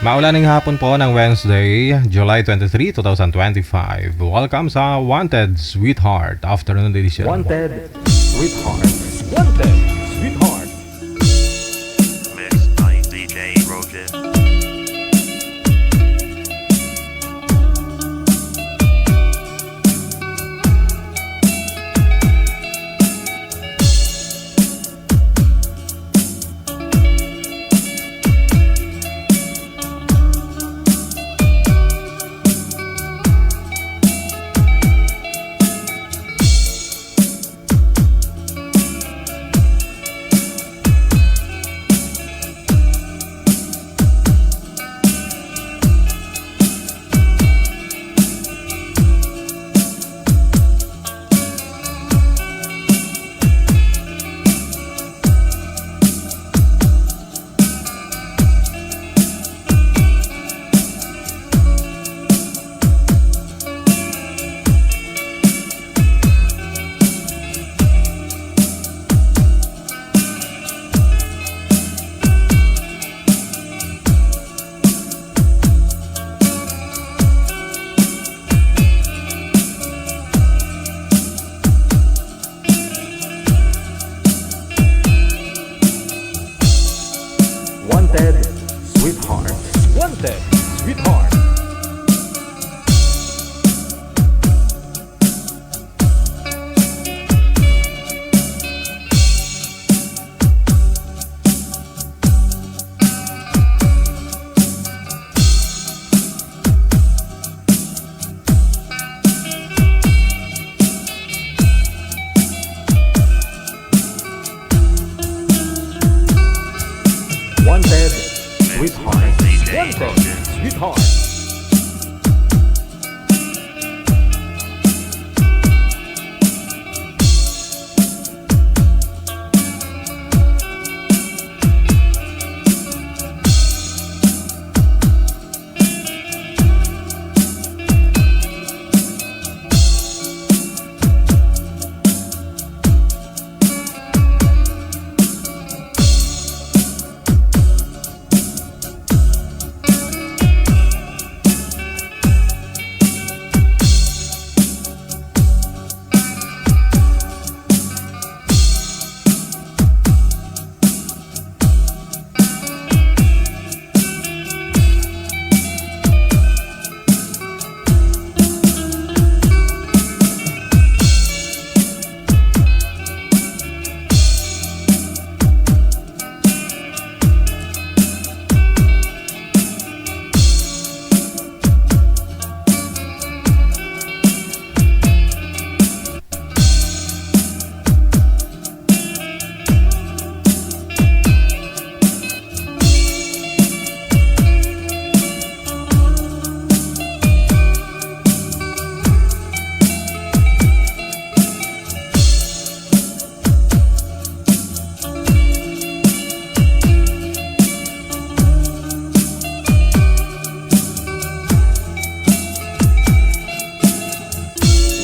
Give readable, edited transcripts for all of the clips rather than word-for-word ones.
Maulaning hapon po ng Wednesday, July 23, 2025. Welcome sa Wanted Sweetheart Afternoon Edition. Wanted Sweetheart. Wanted Sweetheart. Mixed by DJ Rogen. Wanted Sweetheart. Wanted Sweetheart. Wanted Sweetheart. Wanted Sweetheart.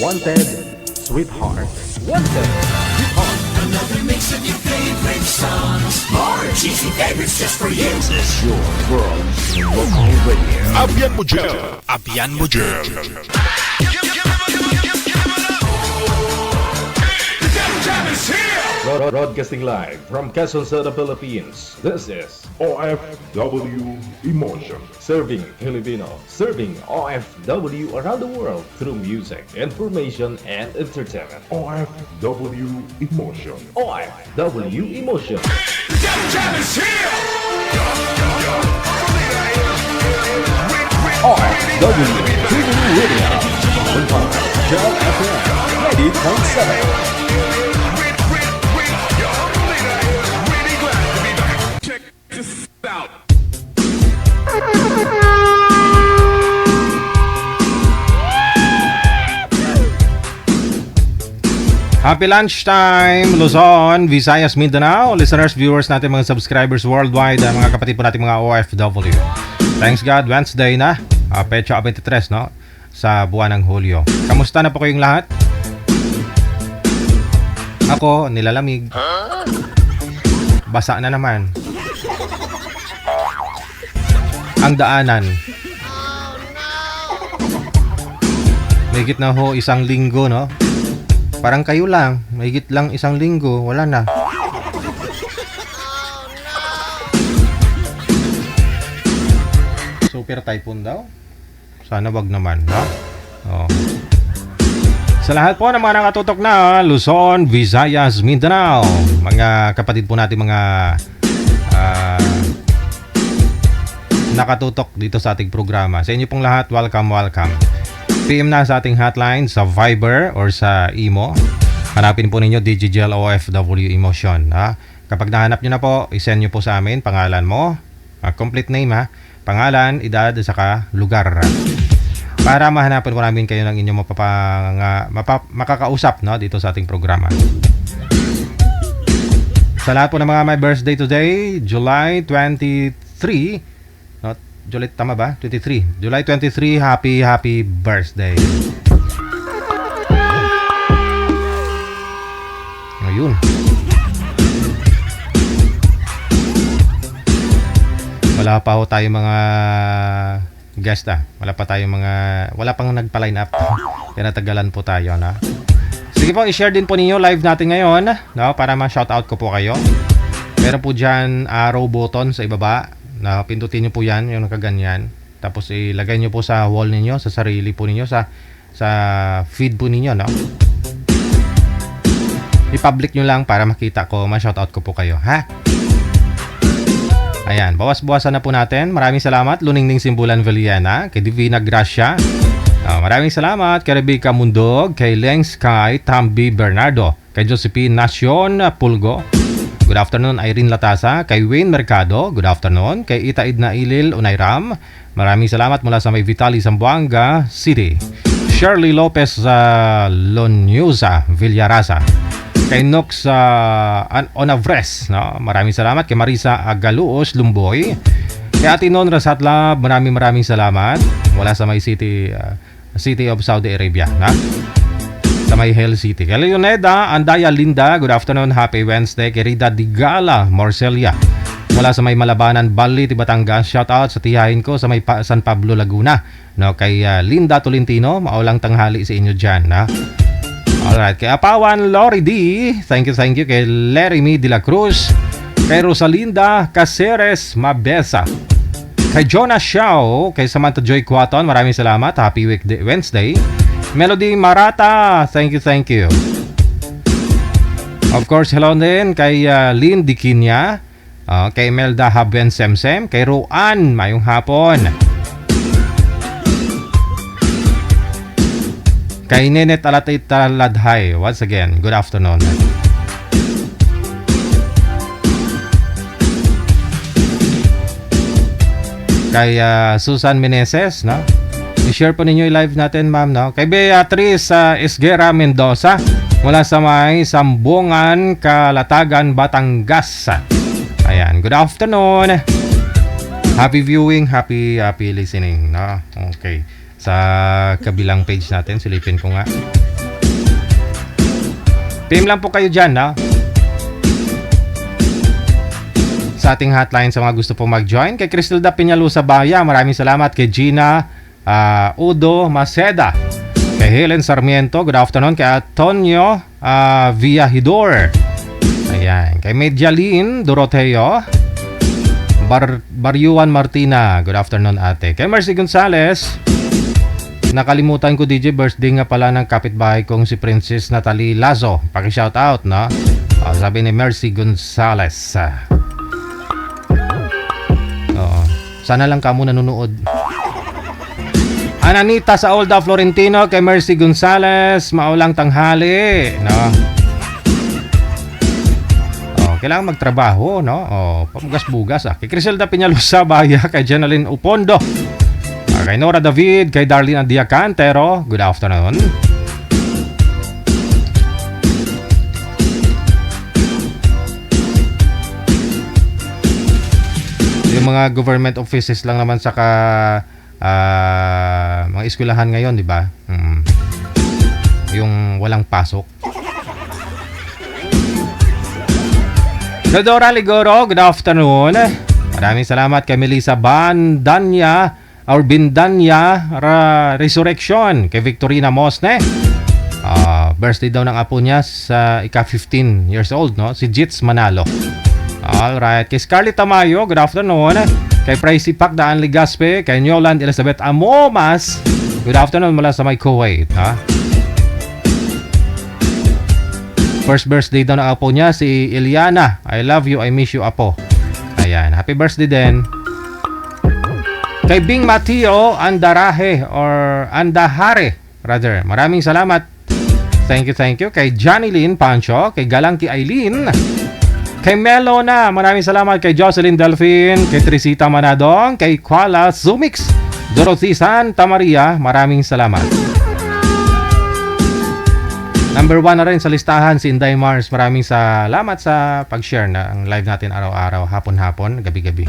Wanted Sweetheart. Wanted Sweetheart. Another mix of your favorite songs. More cheesy favorites just for you. This is your world local radio. Abian mo dyan. Abian mo dyan. Broadcasting live from Quezon City, Philippines. This is OFW Emotion. Serving Filipino, serving OFW around the world through music, information, and entertainment. OFW Emotion. OFW Emotion. OFW TV Radio. On Jam FM 90.7. Happy lunchtime, Luzon, Visayas, Mindanao, listeners, viewers natin, mga subscribers worldwide, mga kapatid po natin mga OFW. Thanks God, Wednesday na, Pecha 23, no? Sa buwan ng Hulyo. Kamusta na po kayong lahat? Ako, nilalamig. Basa na naman. ang daanan. Mahigit na ho isang linggo, no? Parang kayo lang, mahigit lang isang linggo, wala na. Super typhoon daw? Sana wag naman, no? Oh. Sa lahat po ng mga nakatutok na Luzon, Visayas, Mindanao, mga kapatid po natin mga nakatutok dito sa ating programa. Sa inyo pong lahat, welcome. PM na sa ating hotline sa Viber or sa Imo. Hanapin po ninyo DJGL OFW Emotion. Ha? Kapag nahanap nyo na po, isend nyo po sa amin pangalan mo, complete name ha, pangalan, edad, saka lugar. Para mahanapan po namin kayo ng inyong makakausap, no, dito sa ating programa. Sa lahat po ng mga may birthday today, July 23, no, July, tama ba? 23. July 23, happy birthday. Ayun. Wala pa ho tayo mga guest Wala pang nagpa-line up. Kaya natagalan po tayo, na. Sige po, i-share din po ninyo live natin ngayon, no, para ma-shoutout ko po kayo. Meron po dyan arrow button sa ibaba. Na pindutin niyo po 'yan, yung nakaganyan. Tapos ilagay niyo po sa wall ninyo, sa sarili po ninyo, sa feed po ninyo, no. I-public niyo lang para makita ko, ma-shoutout ko po kayo, ha? Ayan, bawas-bawasan na po natin. Maraming salamat Luningning Simbulan Veliana, kay Divina Gracia. Maraming salamat kay Rebecca Mundog, kay Leng Sky, Tambi Bernardo, kay Josephine Nacion Pulgo. Good afternoon, Irene Latasa. Kay Wayne Mercado, good afternoon. Kay Itaid na Ilil Unayram, maraming salamat mula sa may Vitali, Zamboanga City. Shirley Lopez Lonyusa Villarasa. Kay Nox Onavres, no? Maraming salamat. Kay Marisa Agaluos Lumboy. Kay Ate Non Rasatla, maraming salamat. Mula sa may City of Saudi Arabia, na? Sa may Hell City. Kay Leoneda Andaya Linda, good afternoon, happy Wednesday. Kay Rida Digala Marcelia, mula sa may Malabanan, Balit, Batangas, shout out sa tiyahin ko sa may San Pablo, Laguna, no. Kay Linda Tolentino, maulang tanghali sa inyo dyan, na. Alright, kay Apawan Lori D, thank you. Kay Lerimy de la Cruz, kay Rosalinda Caceres Mabesa, kay Jonah Xiao, kay Samantha Joy Quaton, maraming salamat, happy Wednesday. Melody Marata, thank you. Of course, hello din kay Lynn Dikinya, kay Melda Haben Semsem, kay Roan, mayong hapon. Kay Nenet Alatita Ladhay, once again, good afternoon. Kay Susan Meneses, no? I-share po ninyo i-live natin, ma'am, no? Kay Beatrice Esguera Mendoza, mula sa may Sambungan, Kalatagan, Batangas. Ayan, good afternoon. Happy viewing, happy listening, no? Okay. Sa kabilang page natin, silipin ko nga. PM lang po kayo dyan, no? Sa ating hotline sa mga gusto po mag-join. Kay Cristelda Piñalusa Baya, maraming salamat. Kay Gina Udo Maceda, kay Helen Sarmiento, good afternoon. Kay Antonio Villahidor, ayan. Kay Medjalin Doroteo Baryuan Martina, good afternoon, ate. Kay Mercy Gonzales, nakalimutan ko, DJ, birthday nga pala ng kapitbahay kong si Princess Natalie Lazo, paki-shout out, no? Sabi ni Mercy Gonzales. Sana lang kamo nanonood. Ananita sa Olda Florentino, kay Mercy Gonzales, maulang tanghali, no? Kailangan magtrabaho, no? Pamugas-bugas, Kay Criselda Piñalusa Baya, kay Jenaline Upondo, kay Nora David, kay Darlene Diacantero, good afternoon. Yung mga government offices lang naman, saka mga eskwelahan ngayon, di ba? Yung walang pasok. Dodora Ligoro, good afternoon. Maraming salamat kay Melissa Bandanya or Bindanya Resurrection, kay Victorina Mosne. Birthday daw ng apo niya sa ika-15 years old, no? Si Jits Manalo. Alright. Kay Scarlett Tamayo, good afternoon. Kay Pricey Pac Daan Ligaspe, kay Nyoland Elizabeth Amomas, good afternoon mula sa may Kuwait, ha? First birthday daw ng apo niya, si Iliana. I love you, I miss you, apo. Ayan, happy birthday din. Kay Bing Mateo Andarahe or Andahare, rather. Maraming salamat. Thank you. Kay Johnny Lynn Pancho, kay Galangki Aileen, kay Melona, maraming salamat. Kay Jocelyn Delphine, kay Trisita Manadong, kay Kuala Zumix, Dorothy Santa Maria, maraming salamat. Number 1 na rin sa listahan si Inday Mars. Maraming salamat sa pag-share na ang live natin araw-araw, hapon-hapon, gabi-gabi.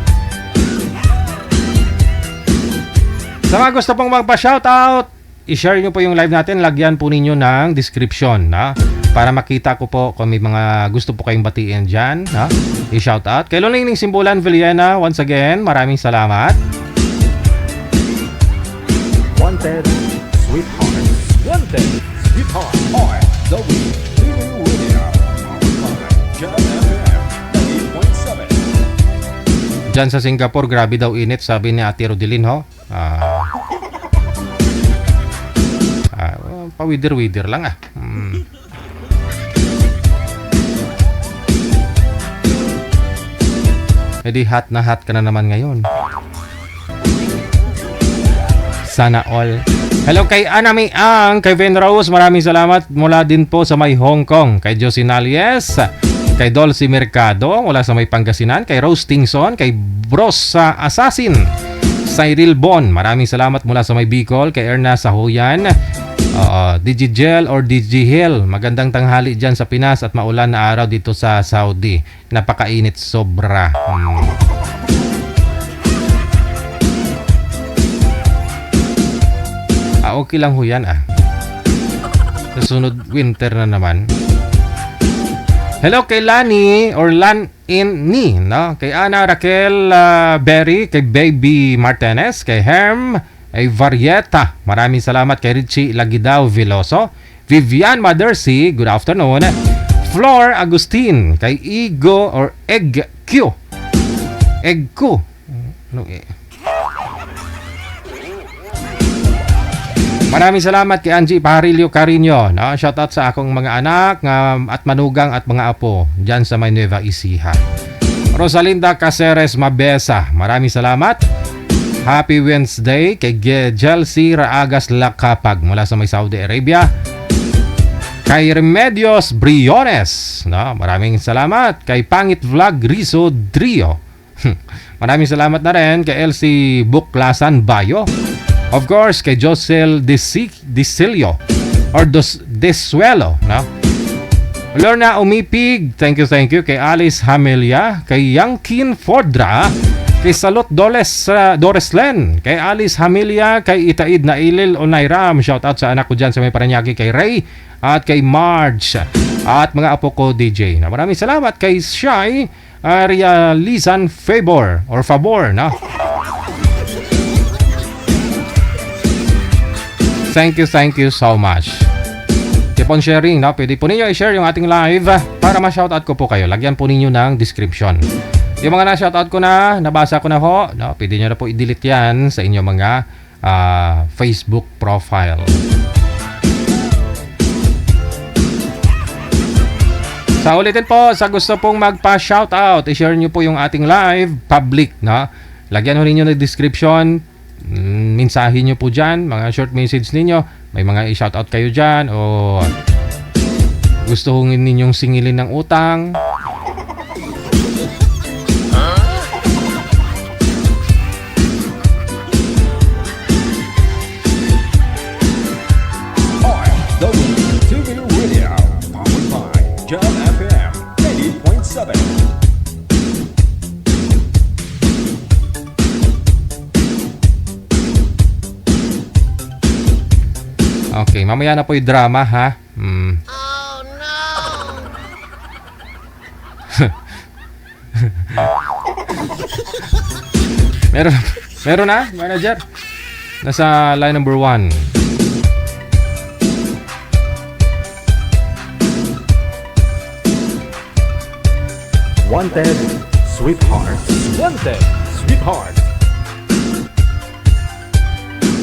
Sa mga gusto pong magpa-shoutout, i-share nyo po yung live natin. Lagyan po ninyo ng description, na para makita ko po kung may mga gusto po kayong batiin dyan, na i-shoutout. Kay Lolining Simbulan Villena, once again, maraming salamat. Wanted, Sweetheart. Wanted, Sweetheart. OFW Radio. John FM 98.7. Dyan sa Singapore, grabe daw init, sabi ni Ate Rodelin, ho. Pawidir-widir lang, Edi hot na hot ka na naman ngayon. Sana all. Hello kay Anami Ang, kay Ven Rose, maraming salamat mula din po sa may Hong Kong. Kay Josinalies, kay Dolce Mercado mula sa may Pangasinan, kay Rose Tingson, kay Bros Assassin, Cyril Bon, maraming salamat mula sa may Bicol. Kay Erna Sahuyan, Digigel or Digihel, magandang tanghali dyan sa Pinas at maulan na araw dito sa Saudi. Napakainit sobra. Okay lang ho yan, Susunod winter na naman. Hello kay Lani or Lan in Ni, no? Kay Ana Raquel Berry, kay Baby Martinez, kay Herm ay Varieta. Maraming salamat kay Richie Lagidao Veloso, Vivian Madersi, good afternoon. Flor Agustin, kay Igo or Egg Q. Egg Q. Maraming salamat kay Angie Parillo Carino, no? Shoutout sa akong mga anak at manugang at mga apo dyan sa may Nueva Ecija. Rosalinda Caceres Mabesa, maraming salamat. Happy Wednesday kay Jelsi Raagas Lakapag mula sa may Saudi Arabia. Kay Remedios Briones, no? Maraming salamat. Kay Pangit Vlog Rizo Drio. Maraming salamat na rin kay Elsie Buklasan Bayo. Of course, kay Josel Disilio or Desuelo, no? Lorna Umipig, thank you. Kay Alice Hamelia, kay Yankin Fordra, kay Salot Doreslen, kay Alice Hamelia, kay Itaid na Ilil Onayram, shout out sa anak ko dyan sa may Paranaque, kay Ray, at kay Marge, at mga apo ko DJ. Na maraming salamat kay Shai Realizan Favor, no? Thank you so much. Keep on sharing, no? Pwede po ninyo i-share yung ating live para ma-shoutout ko po kayo. Lagyan po ninyo ng description. Yung mga na-shoutout ko na, nabasa ko na ho, no? Pwede nyo na po i-delete yan sa inyong mga Facebook profile. Sa ulitin po, sa gusto pong magpa-shoutout, i-share nyo po yung ating live public, no? Lagyan ho ninyo ng description. Mensahe nyo po dyan, mga short message ninyo, may mga i-shoutout kayo dyan o gusto hongin ninyong singilin ng utang. OFW Radio, powered by John FM 98.7. Okay, mamaya na po yung drama, ha? Oh no! Meron, meron na, manager. Nasa line number 1. Wanted, Sweetheart. Wanted, Sweetheart.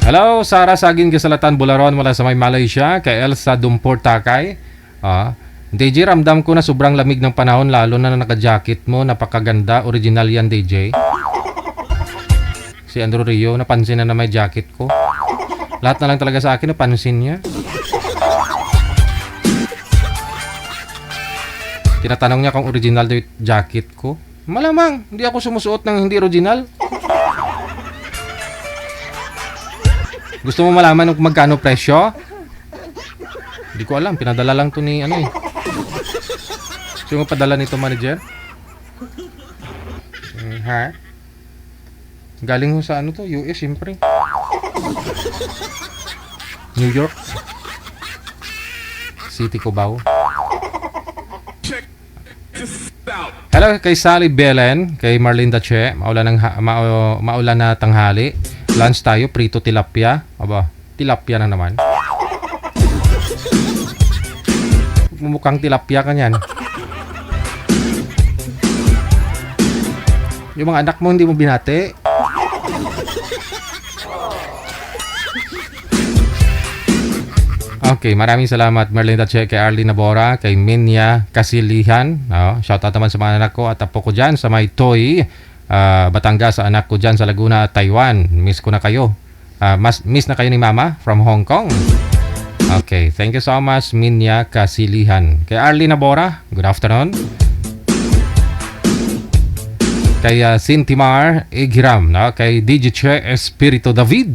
Hello, Sara Sagin Kasalatan Bularon mula sa may Malaysia, kay Elsa Dumport Takay. DJ, ramdam ko na sobrang lamig ng panahon, lalo na naka-jacket mo, napakaganda, original yan DJ. Si Andrew Rio, napansin na may jacket ko. Lahat na lang talaga sa akin, napansin niya. Tinatanong niya kung original daw yung jacket ko. Malamang, hindi ako sumusuot ng hindi original. Gusto mo malaman kung magkano presyo? Hindi ko alam, pinadala lang to ni ano eh. Sino mo padala nito, manager? Ha? Galing mo sa ano to? US, siyempre. New York. City Cubao. Hello kay Sally Belen, kay Marlinda Che. Maulan na tanghali. Lunch tayo, prito tilapia. Aba, tilapia na naman. Mukhang tilapia ka niyan. Yung mga anak mo hindi mo binati. Okay, maraming salamat Merlinda Che, kay Arlene Nabora, kay Minya Kasilihan. Shoutout naman sa mga anak ko at apo ko dyan sa may Toy, Batangas, sa anak ko dyan sa Laguna at Taiwan. Miss ko na kayo. Miss na kayo ni Mama from Hong Kong. Okay, thank you so much Minya Kasilihan. Kay Arlene Nabora, good afternoon. Kay Sintimar Igiram, kay DJ Che Espirito David,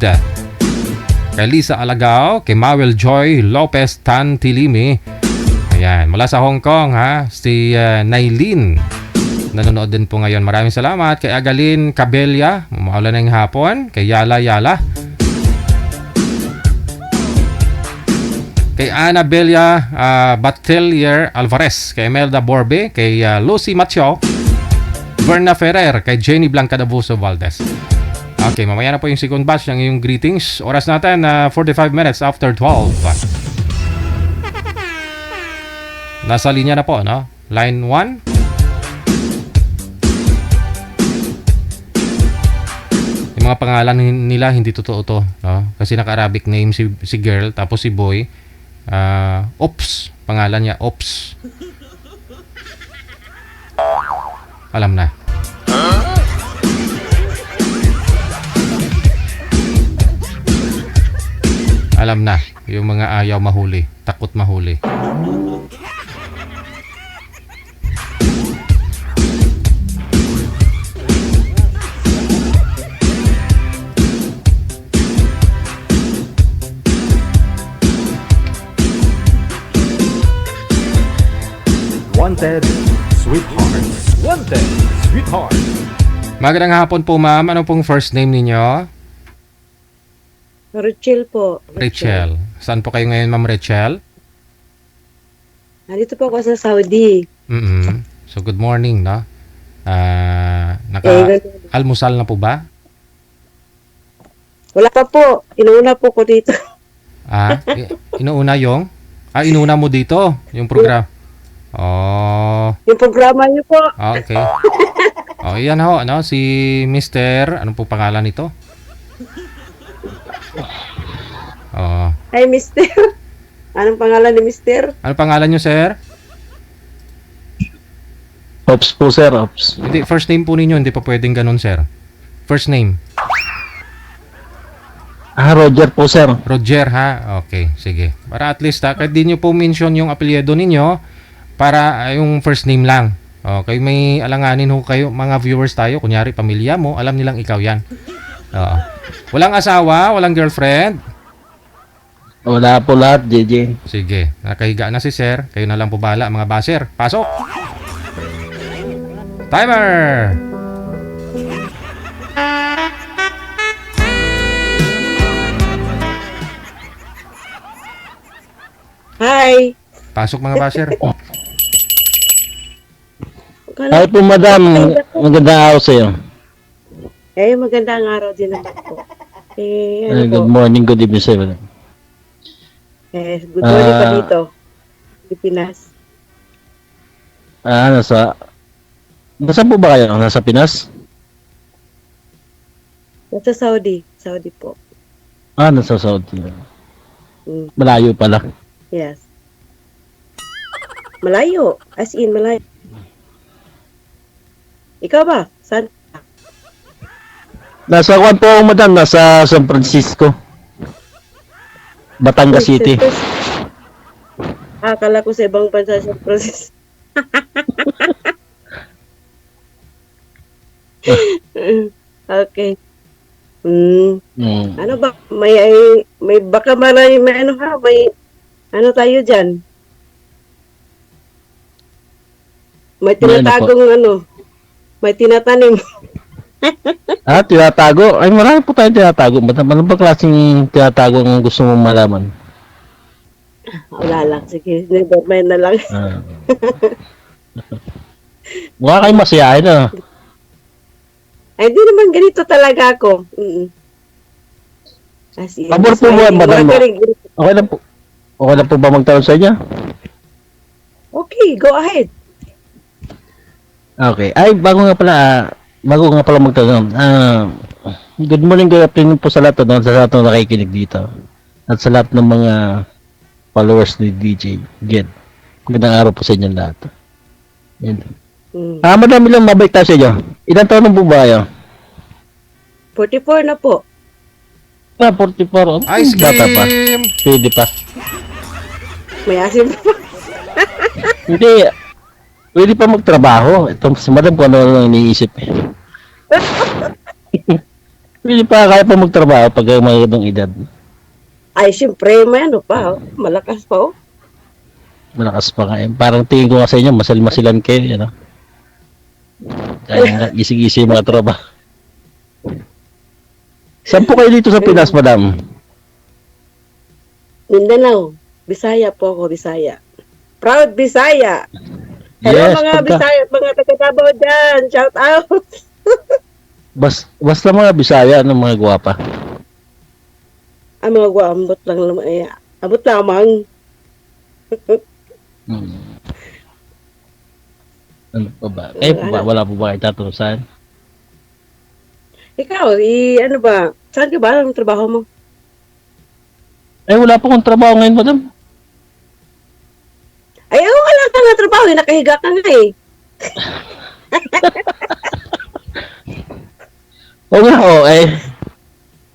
kay Lisa Alagao, kay Mawel Joy Lopez Tantilimi. Ayan, mula sa Hong Kong si Nailin. Nanonood din po ngayon. Maraming salamat kay Agalin Cabella, maulan ng hapon, kay Yala Yala. Kay Annabella Batelier Alvarez, kay Imelda Borbe, kay Lucy Macho, Verna Ferrer, kay Jenny Blanca Dabuso Valdez. Okay, mamaya na po yung second batch ng iyong greetings. Oras natin, 45 minutes after 12. Nasa linya na po, no? Line 1. Yung mga pangalan nila, hindi totoo to, no? Kasi naka-Arabic name si girl, tapos si boy. Ops, pangalan niya, Ops. Alam na. Alam na, yung mga ayaw mahuli, takot mahuli. Wanted, Sweetheart. Wanted, Sweetheart. Magandang hapon po, ma'am. Ano pong first name ninyo? Rachel po. Rachel. Saan po kayo ngayon, ma'am Rachel? Nandito po ako sa Saudi. So, good morning, no? good Almusal na po ba? Wala pa po. Inuuna po ko dito. Inuuna yung? Inuuna mo dito, yung program. Oh. Yung programa niyo po. Okay. Iyan ho, ano? Si Mr. Ano po pangalan nito? Hi, Mister. Anong pangalan ni Mister? Ano pangalan nyo, sir? Ops po, sir. Ops. Hindi, first name po ninyo. Hindi pa pwedeng ganun, sir. First name. Roger po, sir. Roger, ha? Okay, sige. Para at least, kahit di nyo po mention yung apelyido ninyo, para yung first name lang. Okay, may alanganin ho kayo, mga viewers tayo. Kunyari, pamilya mo, alam nilang ikaw yan. Walang asawa, walang girlfriend. Wala po lahat, JJ. Sige, nakahiga na si sir. Kayo na lang po bahala, mga baser. Pasok! Timer! Hi. Pasok mga baser. Hi po, madam. Magandang araw sa'yo. Magandang araw din naman po. Ano po? Good morning, good evening sir. Good morning pa dito. Pilipinas. Nasaan po ba kayo? Nasa Pinas? Nasa Saudi. Saudi po. Nasa Saudi. Mm, Malayo pala. yes. Malayo. As in, malayo. Ikaw ba? Saan? Nasa kuwan po ako, madam. Nasa San Francisco. Batangas City. Akala ko sa ibang bansa sa process. Okay. Ano ba? May baka may ano ha? May ano tayo dyan? May tinatagong ano? May tinatanim. Tinatago? Ay, marami po tayong tinatago. Ano ba klaseng tinatago ang gusto mong malaman? Wala lang. Sige, never mind na lang. Mukha kayo masiyahin Ay, di naman ganito talaga ako. As in, Pabor po ba, madam? galing. Okay lang po. Okay lang po ba magtanong sa inyo? Okay, go ahead. Okay. Ay, bago nga pala magtanong. Good morning, good afternoon po sa lahat, sa lahat ng nakikinig dito. At sa lahat ng mga followers ni DJ. Again, magandang araw po sa inyo lahat. Yan. Madami lang mabalik tayo sa inyo. Ilan taon na po ba kayo? 44 na po. 44. Ice Bata pa. cream! Pwede pa. May asim pa. Hindi. Pwede pa magtrabaho. Ito si madam kung ano lang iniisip Pwede pa, kaya pa magtrabaho pag may ganong edad. Ay, siyempre, may ano pa. Malakas pa, oh. Malakas pa nga. Parang tingin ko nga sa inyo, masal-masilan kayo, ano? Kaya nga, gising-gising mga tropa. Saan po kayo dito sa Pinas, madam? Mindanao. Bisaya po ako, Bisaya. Proud Bisaya. Hello mga Bisaya, mga taga-Davao dyan. Shout out. Basta mga Bisaya, ano, mga gwapa. Mga ambot lang naman. Ambot lamang. Ano pa ba? Kayo po ba? Wala po ba kayo tatusan? Ikaw, ano ba? Saan ka ba? Anong trabaho mo? Ay, wala po akong trabaho ngayon, madam. Ay, wala ka nga trabaho. Nakahiga ka nga eh. Oo nga,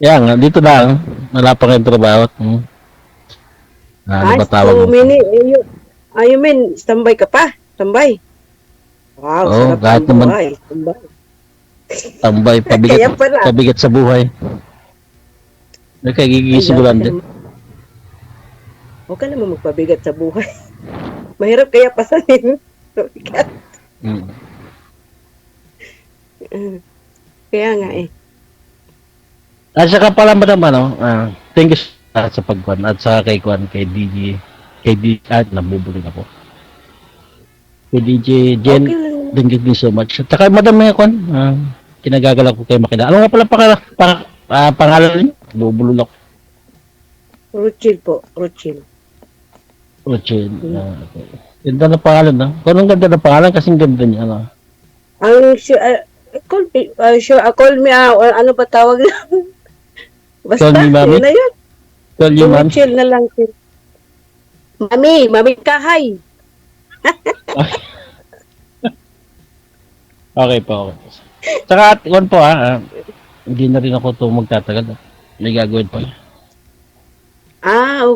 yan nga, dito lang. Wala pa kayong trabaho. Ano ba tawag mo? You mean, standby ka pa? Standby. Wow, sarap kahit ang naman. buhay. Standby. Tambay, Kaya pala. pabigat sa buhay. Nagkagigising ko lang din. Huwag ka naman magpabigat sa buhay. Mahirap kaya pasanin. Kaya nga eh. At saka pala madam, thank you sa pagkuhan at sa kay DJ, nabubulin ako. Kay DJ Jen, Okay lang. thank you so much. At saka madam, may kwan, kinagagala ko kayo makita. Ano nga pala pangalan niyo? Bubulol ako. Rochil po, Rochil. Rochil. Okay. Ganda na pangalan, no? Kung anong ganda na pangalan, kasing ganda niya, ano? Call me, ano ba tawag na? Basta, Call me, mami? yun na yun. Call you, ma'am. Rochil na lang. Mami kahay. Okay po, okay. Saka at kwan po, hindi na rin ako ito magtatagal. May gagawin pa.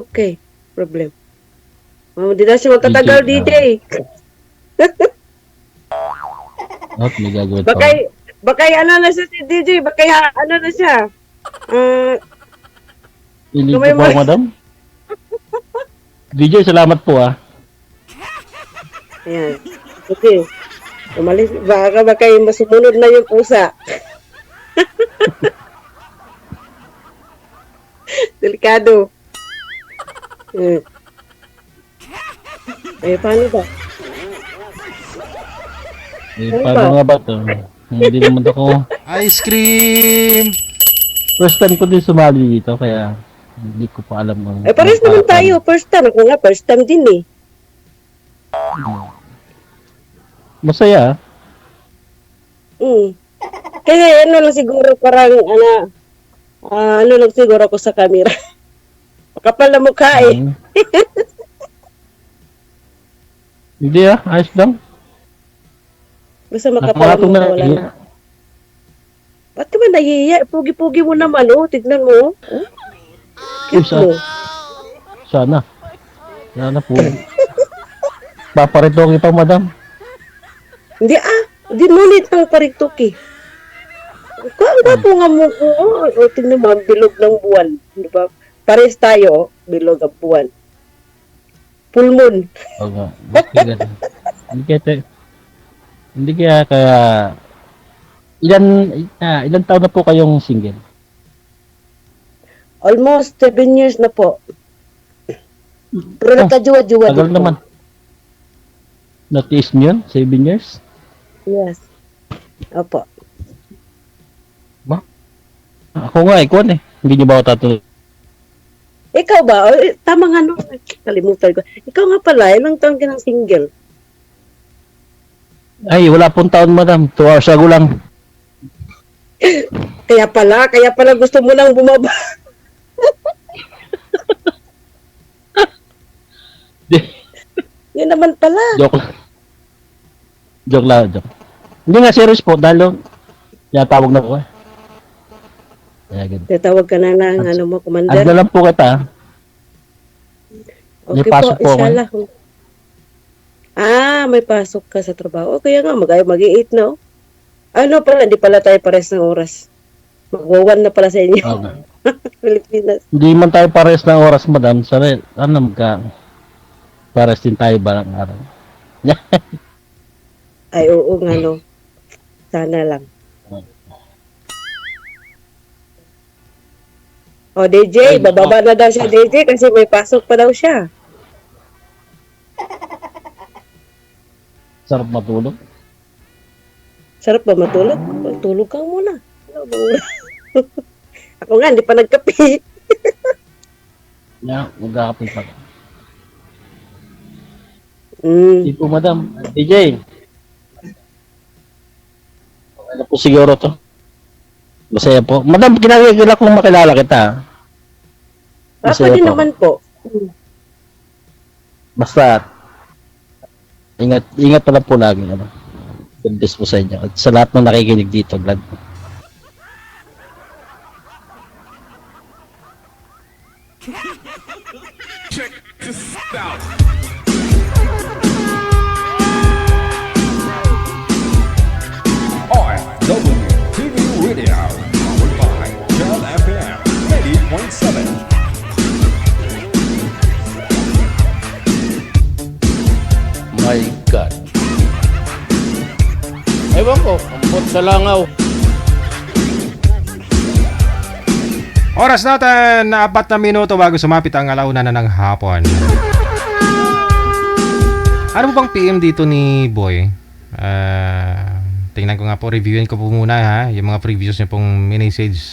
Okay. Problem. Hindi na siya magtatagal, DJ. May gagawin pa. Baka ano na siya si DJ, baka ano na siya. Hindi Lumay po mo. madam. DJ, salamat po Ayan. Okay. Umalis, baka masumunod na yung pusa. Delikado. Paano ba? Paano nga ba ito? Hindi naman ako Ice cream! First time ko din sumali dito, kaya hindi ko pa alam ang... Ay, pares naman tayo. First time. Ako nga, first time din eh. Masaya. Kasi ano lang siguro, parang, ano lang siguro ako sa camera. Makapal na mukha eh. Hindi ayos lang. Basta makapal na Nakakatong mukha, wala na. Ba't ka ba nahihiya? Pugi-pugi mo naman, oh. Tignan mo. Oh. Cute mo. Sana. Sana po. Paparito kita, madam. Hindi Hindi ngunit ang parituki. Ang gwapo nga mo ko. O, tignan mo, ang bilog ng buwan. Di ba? Pares tayo, bilog ang buwan. Full moon. Oo. Hindi kaya ilan taon na po kayong single? Almost 7 years na po. Pero nagkajuwa-juwa Tagal din po. naman. Notice niyo yun? 7 years? Yes. Opo. Ako nga, ikaw eh. Hindi niyo ba ako tatuloy? Ikaw ba? O, tama nga no. Kalimutan ko. Ikaw nga pala, ilang taon ka ng single? Ay, wala pong taon, madam. 2 hours ago lang. Kaya pala gusto mo nang bumaba. Yun naman pala. Joke lang. Joke lang, joke. Hindi nga, serious po. Dahil tawag na ko eh. Kaya ganun. Tatawag ka na ng ano mo, commander. Ad na lang po kita. May Okay pasok po ako. inshallah. May pasok ka sa trabaho. Kaya nga, mag-i-8 na. Oh. Ano pala, hindi pala tayo pares ng oras. Mag-1 na pala sa inyo. Okay. Pilipinas. Hindi man tayo pares ng oras, madam. Sorry, pares din tayo balang araw. Ay, oo nga no. Sana lang. O, DJ, bababa na daw siya, DJ, kasi may pasok pa daw siya. Sarap matulog. Sarap ba matulog? Tulog ka muna. Ano ba? Ako nga, hindi pa nagkape. Magkakapin pa. Hindi Mm. po, madam. DJ. Ano po siguro to? Masaya po. Madam, kinakilala kong makilala kita. Masaya Pwede po. naman po. Basta, ingat pala po lagi. Ano? God bless po sa inyo. At sa lahat ng nakikinig dito, vlog. OFW TV Radio, powered by Shell FM 80.7. My God. Ewan ko, ambot sa langaw. Oras natin, 4 na minuto bago sumapit ang alauna na ng hapon. Ano po bang PM dito ni Boy? Tingnan ko nga po, reviewin ko po muna ha, yung mga previews niya pong message.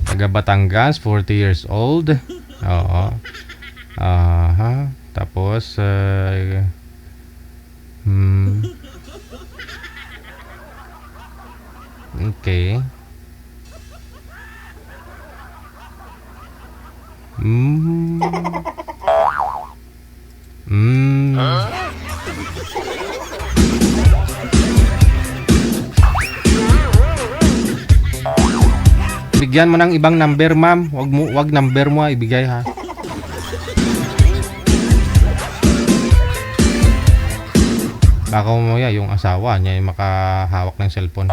Taga Batangas, 40 years old. Oo. Aha. Tapos, okay. Bigyan mo ng ibang number, ma'am. Wag number mo ibigay ha. Baka mamaya yung asawa niya yung makahawak ng cellphone.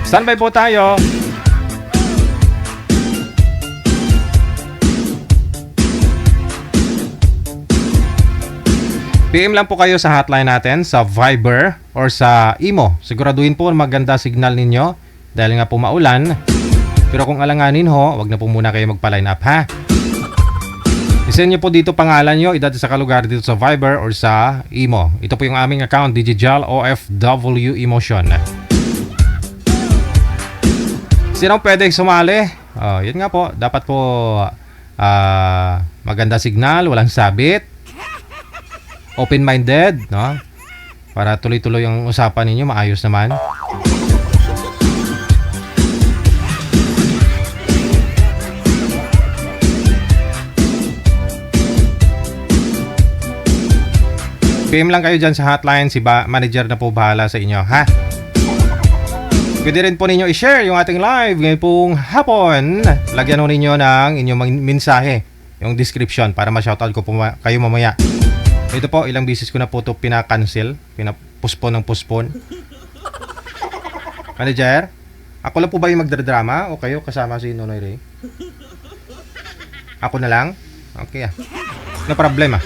Standby po tayo. PM lang po kayo sa hotline natin sa Viber or sa Imo. Siguraduhin po maganda signal ninyo dahil nga po maulan. Pero kung alanganin ho, wag na po muna kayo magpa-line up ha. I-send nyo po dito pangalan nyo, edad sa kalugar dito sa Viber or sa Imo. Ito po yung aming account, Digijal OFW Emotion. Sino pwede sumali? Yun nga po, dapat po maganda signal, walang sabit, open-minded, no? Para tuloy-tuloy ang usapan ninyo, maayos naman. PM lang kayo dyan sa hotline, si manager na po bahala sa inyo, ha? Pwede rin po ninyo i-share yung ating live ngayon pong hapon. Lagyan po ninyo ng inyong mensahe, yung description para ma-shoutout ko po kayo mamaya. Ito po, ilang beses ko na po ito pinakancel, pinapuspon ng puspon. Manager, ako lang po ba yung magdradrama o kayo kasama si Nonoy Ray? Ako na lang? Okay ah. No problema.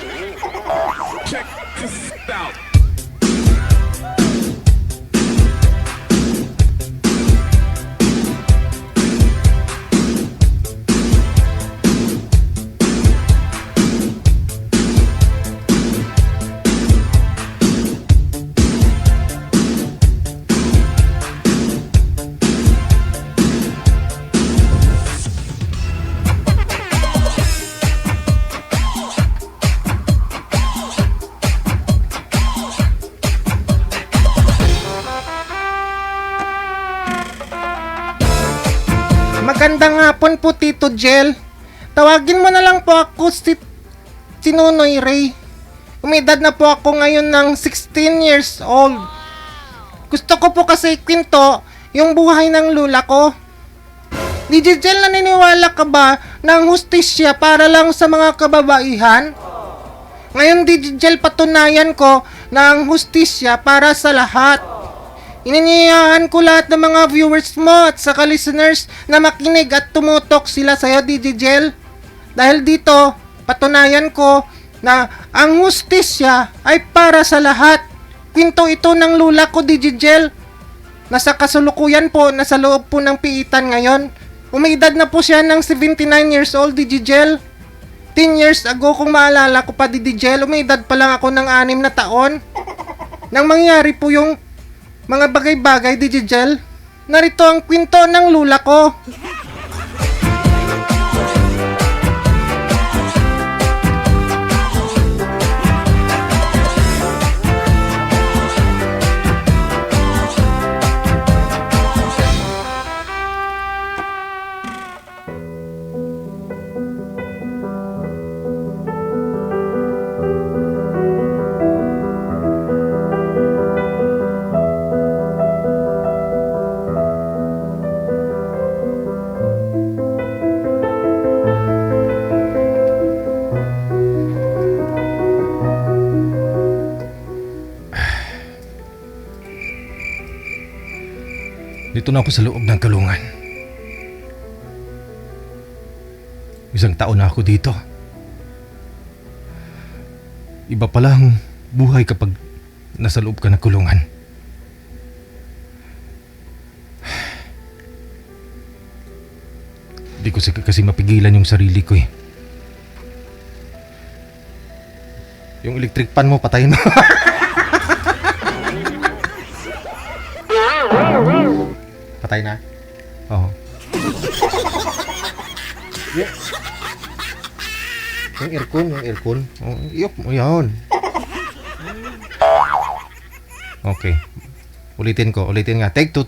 Magandang hapon po, Tito Jel. Tawagin mo na lang po ako si Nonoy Ray. Umedad na po ako ngayon ng 16 years old. Gusto ko po kasi kwento yung buhay ng lula ko. DJ Jel, naniniwala ka ba ng hustisya para lang sa mga kababaihan? Ngayon, DJ Jel, patunayan ko na ang hustisya para sa lahat. Ininiyahan ko lahat ng mga viewers mo at saka listeners na makinig at tumutok sila sa'yo, DJ Jel. Dahil dito, patunayan ko na ang hustisya ay para sa lahat. Kwento ito ng lula ko, DJ Jel. Nasa kasulukuyan po, nasa loob po ng piitan ngayon. Umaedad na po siya ng 79 years old, DJ Jel. 10 years ago, kung maalala ko pa, DJ Jel, umaedad pa lang ako ng 6 na taon. Nang mangyari po yung mga bagay-bagay, DJ Jel, narito ang kwento ng lula ko. Dito na ako sa loob ng kulungan. Isang taon na ako dito. Iba pala ang buhay kapag nasa loob ka ng kulungan. Di ko kasi mapigilan yung sarili ko eh. Yung electric pan mo, patayin mo. Patay na? Oo. Yeah. Yung aircon. Oh, iyok mo yun. Okay. Ulitin nga. Take two.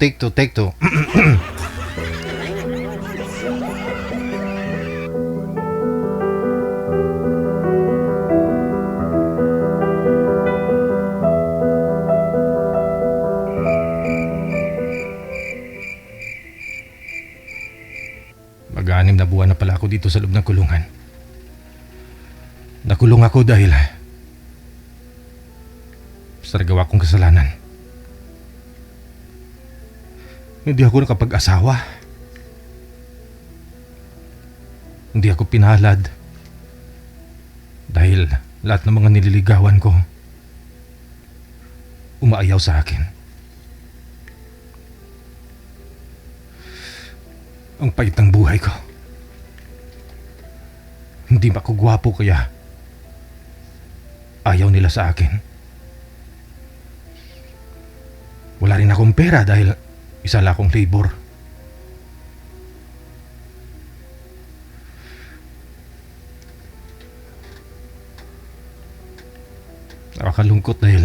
Mag-6 na buwan na pala ako dito sa loob ng kulungan. Nakulong ako dahil sa nagawa kong kasalanan. Hindi ako nakapag-asawa. Hindi ako pinalad. Dahil lahat ng mga nililigawan ko umaayaw sa akin. Ang pait ng buhay ko. Hindi ba ako gwapo kaya ayaw nila sa akin? Wala rin akong pera dahil isa lang akong labor. Nakakalungkot dahil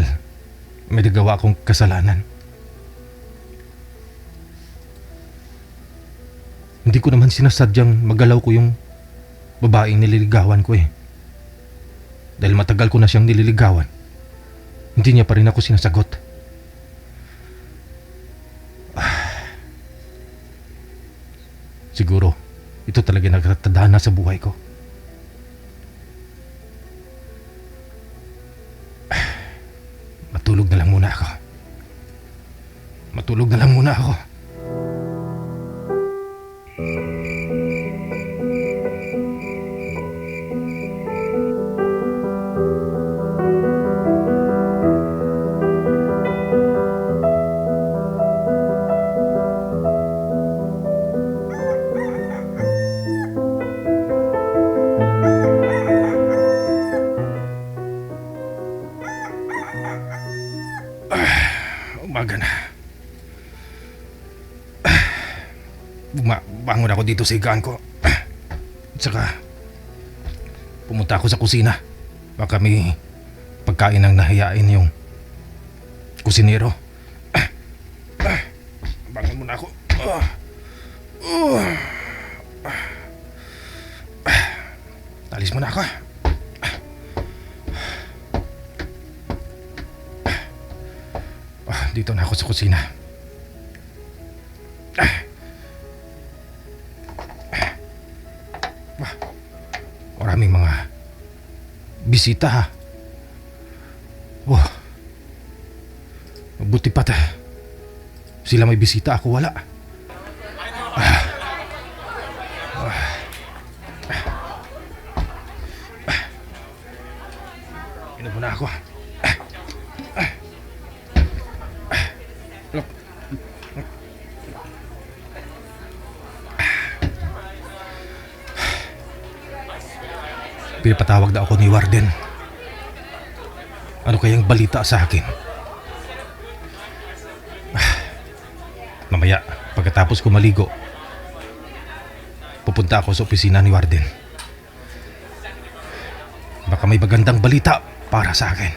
may nagawa akong kasalanan. Hindi ko naman sinasadyang magalaw ko yung babaeng nililigawan ko eh. Dahil matagal ko na siyang nililigawan, hindi niya pa rin ako sinasagot. Siguro, ito talaga nagtatadhana sa buhay ko. Matulog na lang muna ako. Matulog na lang muna ako. Umaga na. Bangon ako dito sa higaan ko. At saka pumunta ako sa kusina. Baka may pagkain ang nahiyain yung kusinero. Bangon muna ako. Alis muna ako. Dito na ako sa kusina. Maraming mga bisita ha. Buti pa sila may bisita, ako wala. Inom muna ako. Pinapatawag na ako ni Warden. Ano kayang balita sa akin? Mamaya, pagkatapos ko maligo, pupunta ako sa opisina ni Warden. Baka may magandang balita para sa akin.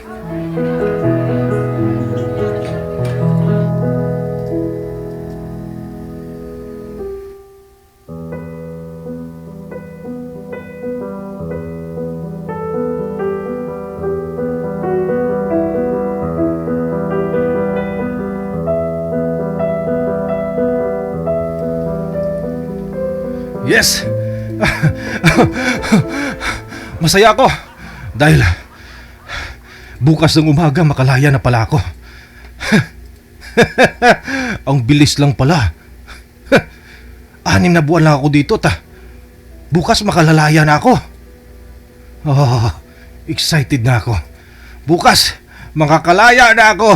Yes! Masaya ako dahil bukas ng umaga makalaya na pala ako. Ang bilis lang pala. 6 na buwan lang ako dito bukas makalalaya na ako. Excited na ako. Bukas makakalaya na ako.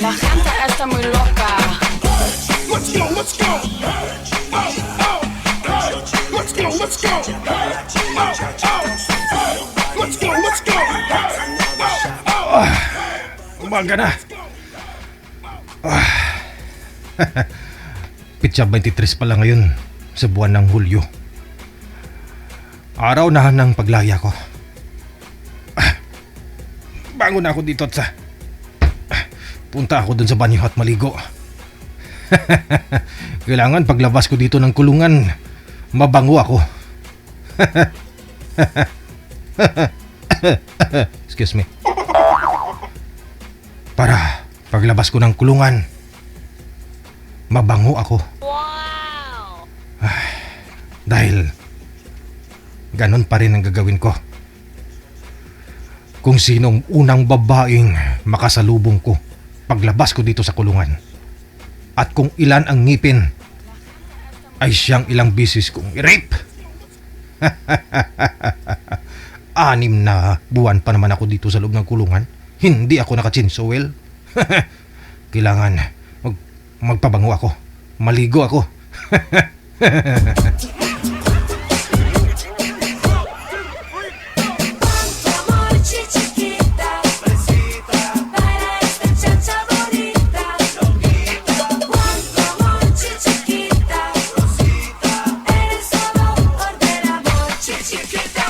La gente está muy loca. Let's go, let's go. Let's go, let's go. Let's go, let's go. Umaga na. Pitsa 23 pa lang ngayon sa buwan ng Hulyo. Araw na ng paglaya ko. Bangon ako dito at punta ako dun sa banyo at maligo. Kailangan paglabas ko dito ng kulungan, mabango ako. Excuse me. Para paglabas ko ng kulungan, mabango ako. Wow! Dahil ganon pa rin ang gagawin ko. Kung sinong unang babaeng makasalubong ko paglabas ko dito sa kulungan. At kung ilan ang ngipin, ay siyang ilang bisis kong i-rape. 6 na buwan pa naman ako dito sa loob ng kulungan. Hindi ako naka-chinsowel. Kailangan magpabango ako. Maligo ako. Amor, chiquita, para esta chacha bonita. Cuánto amor, chiquita, eres solo por del amor, chiquita.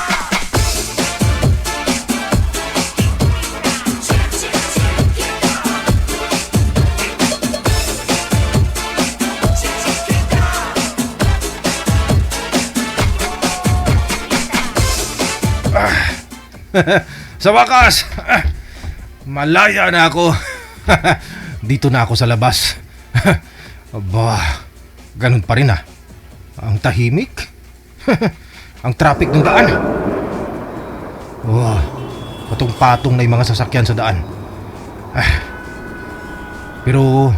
Sa wakas, malaya na ako. Dito na ako sa labas. Aba, ganun pa rin ah. Ang tahimik. Ang traffic ng daan. Oh, patong-patong na yung mga sasakyan sa daan. Pero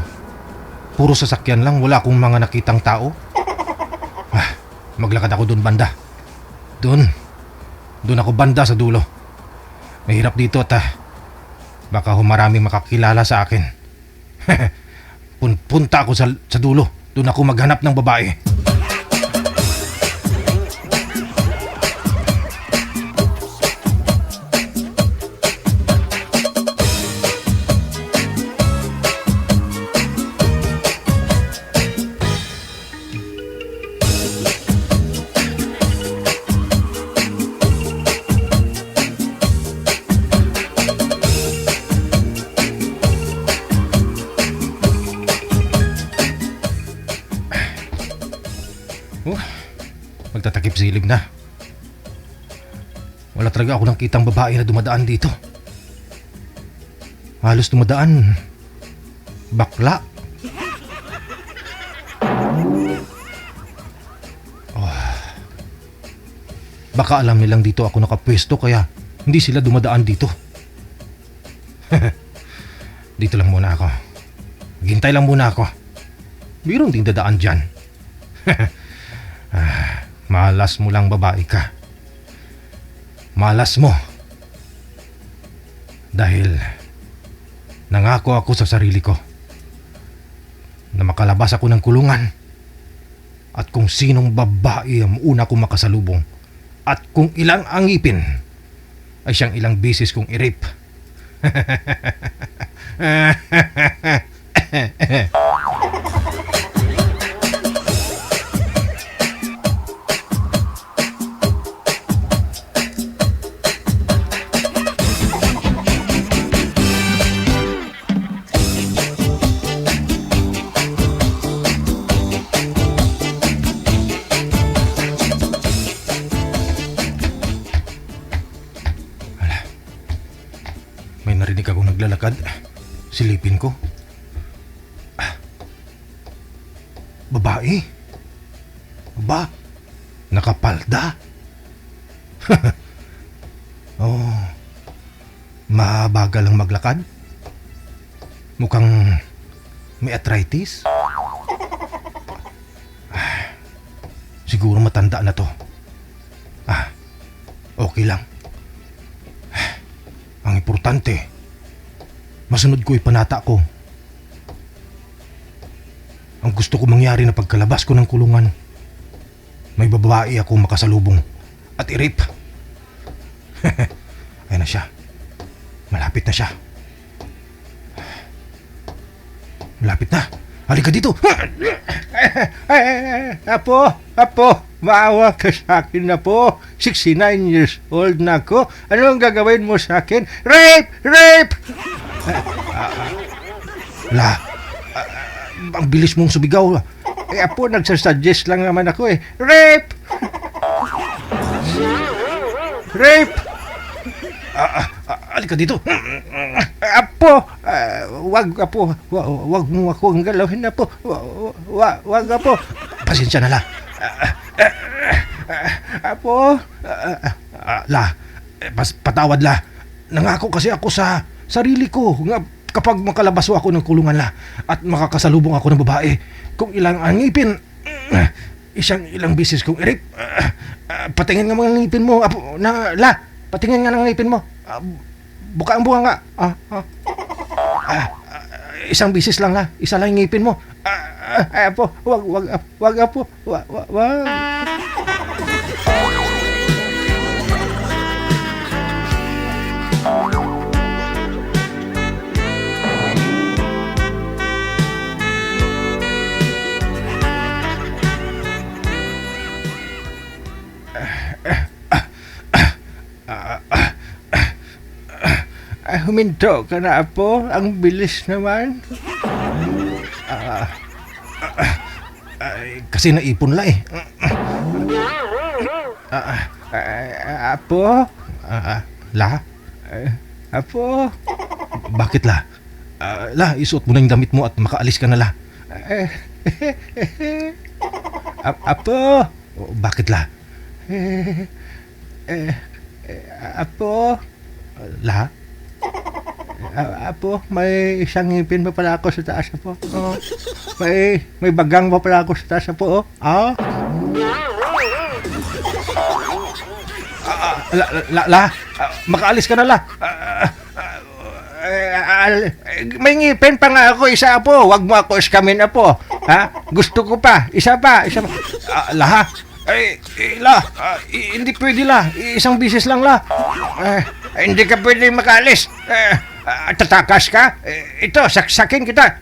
puro sasakyan lang, wala akong mga nakitang tao. Maglakad ako doon banda. Doon ako banda sa dulo. Mahirap dito at baka humaraming makakilala sa akin. Punta ako sa dulo. Doon ako maghanap ng babae. Magtatakip silib na. Wala talaga ako nakitang babae na dumadaan dito. Halos dumadaan bakla. Baka alam nilang dito ako nakapwesto kaya hindi sila dumadaan dito. Dito lang muna ako. Maghintay lang muna ako. Mayroon ding dadaan dyan. Malas mo lang babae ka. Malas mo. Dahil nangako ako sa sarili ko na makalabas ako ng kulungan. At kung sinong babae ang una kong makasalubong at kung ilang ang ngipin ay siyang ilang bisis kong i-rape. May narinig akong naglalakad. Silipin ko. Babae. Ba? Nakapalda. Oh. Mabagal ang maglakad. Mukhang may arthritis. Siguro matanda na to. Okay lang. Ang importante, masunod ko ipanata ko. Ang gusto ko mangyari na pagkalabas ko ng kulungan, may babae ako makasalubong at i-rape. Ayan na siya. Malapit na siya. Malapit na. Halika dito. Apo, maawa ka sa akin na po. 69 years old na ako. Ano ang gagawin mo sa akin? Rape! Ang bilis mong sumigaw. Apo, nagsasuggest lang naman ako eh. Rape! Halika dito. Apo, wag mo ako ang galawin na po. Wag apo. Pasensya na lang. Apo, patawad la. Nangako kasi ako sa sarili ko nga kapag makalabas ako ng kulungan la at makakasalubong ako ng babae, kung ilang ang ngipin, ilang bisis kong irip. Patingin nga mga ngipin mo, apo, patingin nga ng ngipin mo. Buka ang bunga nga. Isang bisis lang la, isa lang yung ngipin mo. Apo, wag apo, wag. Huminto ka na, Apo. Ang bilis naman. Kasi naipon la eh. Apo? Apo? Bakit la? Isuot mo na yung damit mo at makaalis ka na la. Apo? Bakit la? Apo? Apo, may isang ngipin pa pala ako sa taas, Apo. May bagang pa pala ako sa taas, Apo. Makaalis ka na la. May ngipin pa nga ako, isa, Apo. Wag mo ako iskamin, Apo. Gusto ko pa. Isa pa. Hindi pwede la. Isang bisis lang la. Hindi ka pwede makaalis. Tatakas ka? Ito, saksakin kita.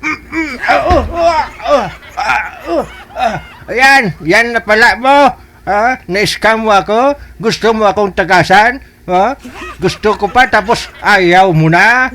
Yan na pala mo. Na-scam mo ako. Gusto mo akong takasan. Gusto ko pa tapos ayaw mo na.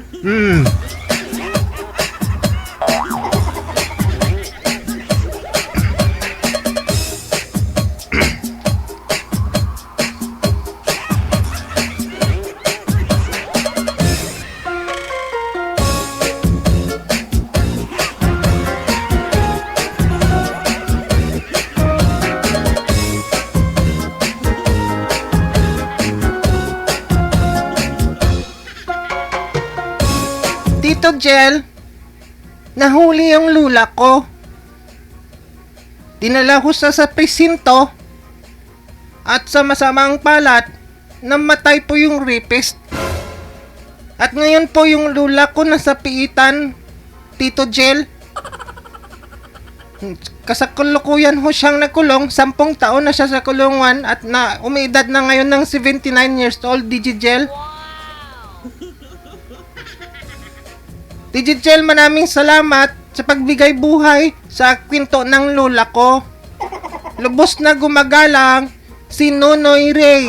Tito Jel, nahuli ang lula ko. Dinala ko sa presinto at sa masamang palat, namatay po yung rapist. At ngayon po yung lula ko nasa piitan, Tito Jel. Kasakulukuyan ho siyang nakulong, 10 taon na siya sa kulungan at umiidad na ngayon ng 79 years old, Digigel. Digigel, maraming salamat sa pagbigay buhay sa kwento ng lola ko. Lubos na gumagalang si Nonoy Ray.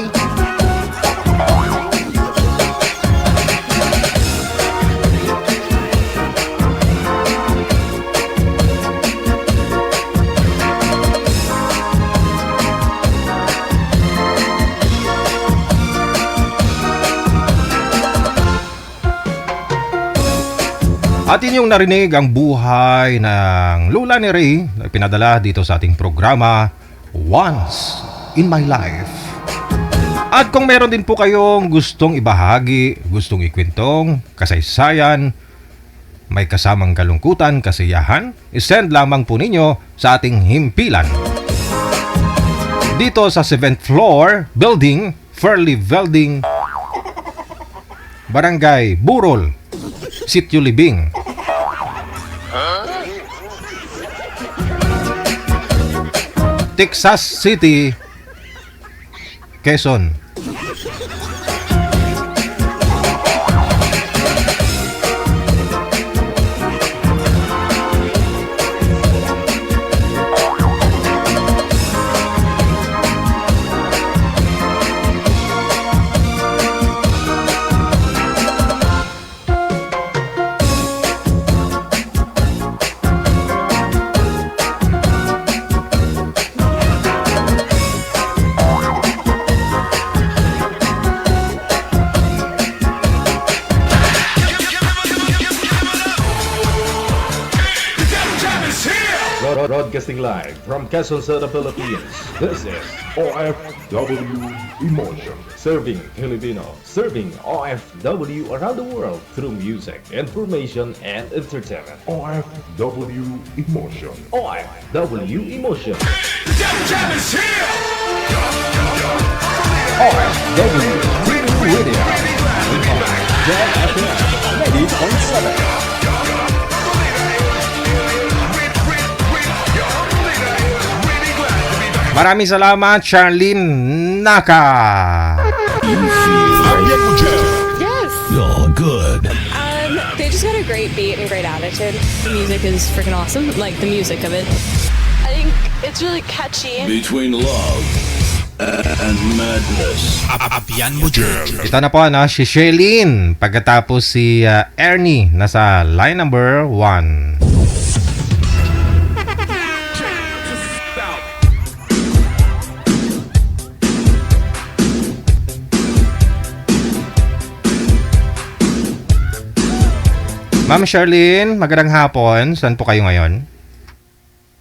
At inyong narinig ang buhay ng Lola ni Ray na pinadala dito sa ating programa Once in My Life. At kung meron din po kayong gustong ibahagi, gustong ikwentong, kasaysayan, may kasamang kalungkutan, kasiyahan, isend lamang po ninyo sa ating himpilan. Dito sa 7th floor building, Fairley Building, Barangay Burol, Sitio Libing. Texas City, Quezon. Broadcasting live from Quezon City, Philippines. This is OFW Emotion. Serving Filipino. Serving OFW around the world through music, information, and entertainment. OFW Emotion. OFW Emotion. OFW Radio. Jam FM 90.7. Maraming salamat, Charlene Naka. Yes. You're good. They just got a great beat and great attitude. The music is freaking awesome. Like the music of it. I think it's really catchy. Between love and madness. Apian mo dyan. Ito na po, si Shailene. Pagkatapos si Ernie, nasa line number 1. Ma'am Charlene, magandang hapon. Saan po kayo ngayon?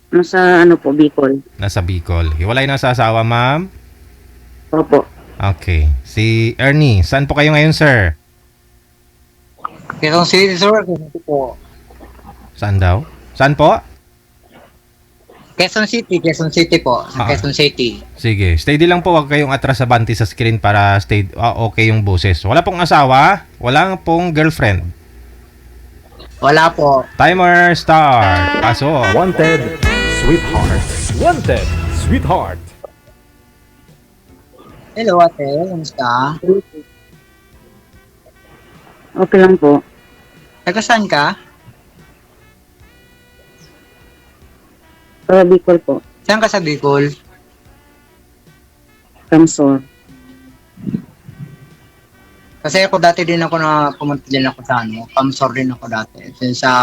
Nasa Bicol. Nasa Bicol. Hiwalay na sa asawa, ma'am? Opo. Okay. Si Ernie, saan po kayo ngayon, sir? Quezon City, sir. Quezon City po. Saan daw? Saan po? Quezon City po. Sa Quezon City. Sige. Steady lang po. Huwag kayong atras abanti sa screen para okay yung boses. Wala pong asawa. Wala pong girlfriend. Wala po. Timer start. Pasok. Wanted, sweetheart. Wanted, sweetheart. Hello, ate. Kamusta? Okay lang po. Taga saan ka? Sa Bicol po. Saan ka sa Bicol? Kamsor. Kasi ako dati din ako na pumunta din ako sa Kamsor din ako dati. Since sa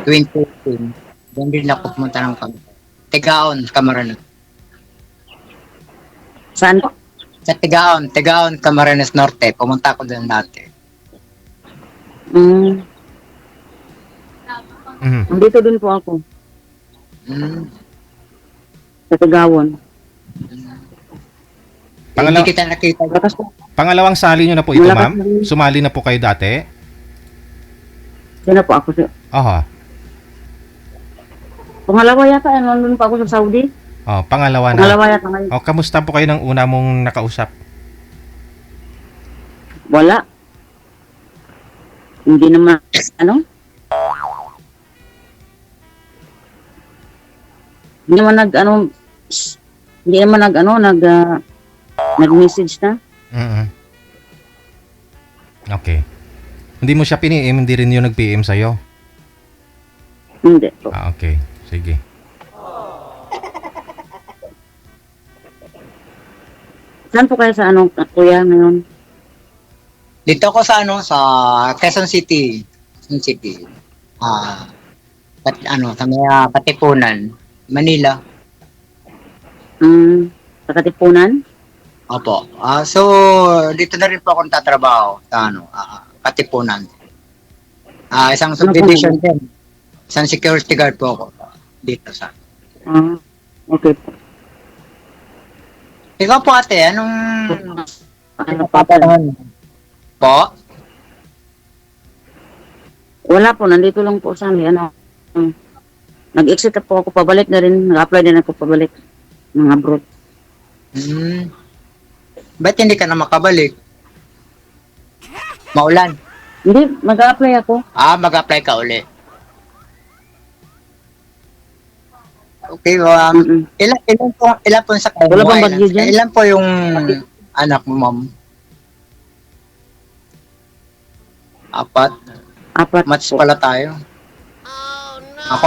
2018, doon din ako pumunta ng Kamsor. Tigaon, Camarines. Saan po? Sa Tigaon, Camarines Norte. Pumunta ako doon dati. Dito din po ako. Sa Tagawon. Hindi kita nakita. Pangalawang sali nyo na po ito, ma'am? Sumali na po kayo dati? Yan na po ako. Aha. Pangalawa yata, nandun pa ako sa Saudi. Oh, pangalawa na. Pangalawa yata ngayon. Oh, kamusta po kayo ng una mong nakausap? Wala. Hindi naman, hindi naman nag-message na. Okay. Hindi mo siya pini-PM, hindi rin yung nag-PM sa'yo? Hindi po. Okay. Sige. Saan po kayo sa kuya ngayon? Dito ako sa sa Quezon City. Sa may Katipunan, Manila. Sa Katipunan? Opo. So dito na rin po ako nagtatrabaho sa Katipunan. Isang subdivision din. Isang security guard po ako dito sa. Okay po. Ikaw po ate, anong papalahan mo? Po? Wala po, nandito lang po sa amin. Nag-exit po ako pabalik na rin. Nag-apply din ako pabalik ng abroad. Ba't hindi ka na makabalik? Maulan? Hindi, mag-apply ako. Mag-apply ka uli. Okay, ilan po sa kayo? Wala bang bagyo dyan? Ilan po yung anak mo, ma'am? 4. Match pala tayo. Ako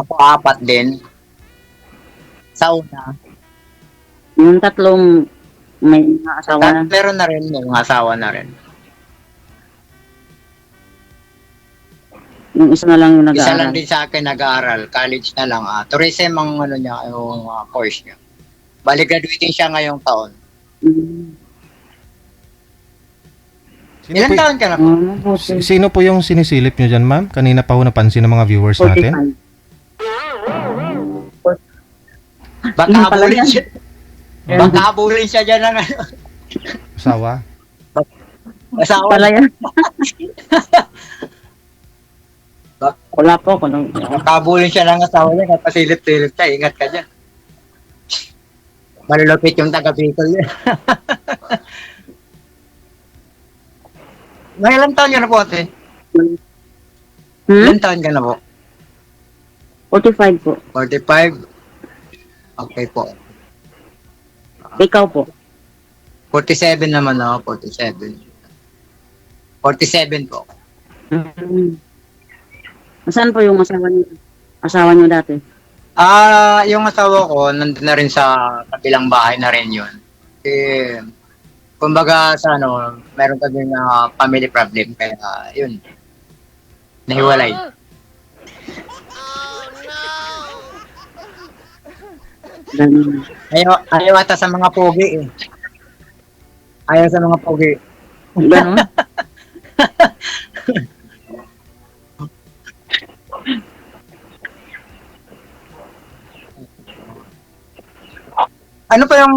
4 din. Sa una. Yung tatlong may asawa na. Meron na rin, may mga asawa na rin. Yung isa na lang yung nag-aaral. Isa lang din sa akin nag-aaral. College na lang. Tourism ang niya, yung course niya. Bali, graduating siya ngayong taon. Ilang taon ka na po? Sino po yung sinisilip nyo dyan, ma'am? Kanina pa ho napansin ng mga viewers natin. Baka Yun pala habulin yan. siya. Baka habulin siya dyan ng ano. Asawa? Asawa. Pala yan. Wala po ako nung... Baka habulin siya ng asawa niya. Kapasilip-silip siya. Ingat ka dyan. Malulupit yung taga-Bicol niya. May ilang taon ka na po, ate? Ilang taon ka na po? 45 po. 45? Okay po. Ikaw po. 47 naman ako, 47. 47 po. Saan po yung asawa niyo? Asawa niyo dati? Yung asawa ko, nandun na rin sa kabilang bahay na rin yun. Kumbaga sa ano, meron kaming family problem, kaya yun, nahiwalay. Ganun. Ayaw ata sa mga pogi eh. Ayaw sa mga pogi. Ganun? Ano pa yung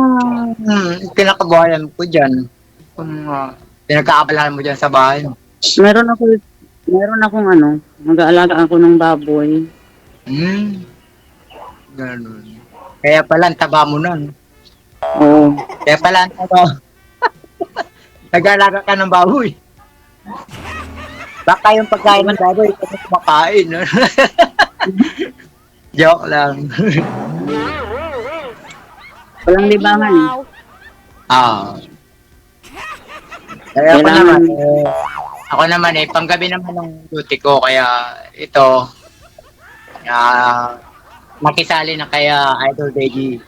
pinakabuhayan ko dyan? Kung pinagkaabalahan mo dyan sa bahay? Meron akong ano, mag-aalaga ako ng baboy. Ganun. Kaya pala, ang taba mo nun. Oo. Kaya pala, ang taba. Nag-aalaga ka ng baboy. Baka yung pagkain ng baboy, ito kumakain. No? Joke lang. Walang libangan eh. Kaya ako naman panggabi naman ng duty ko, kaya ito, makisali na kaya Idol Deji.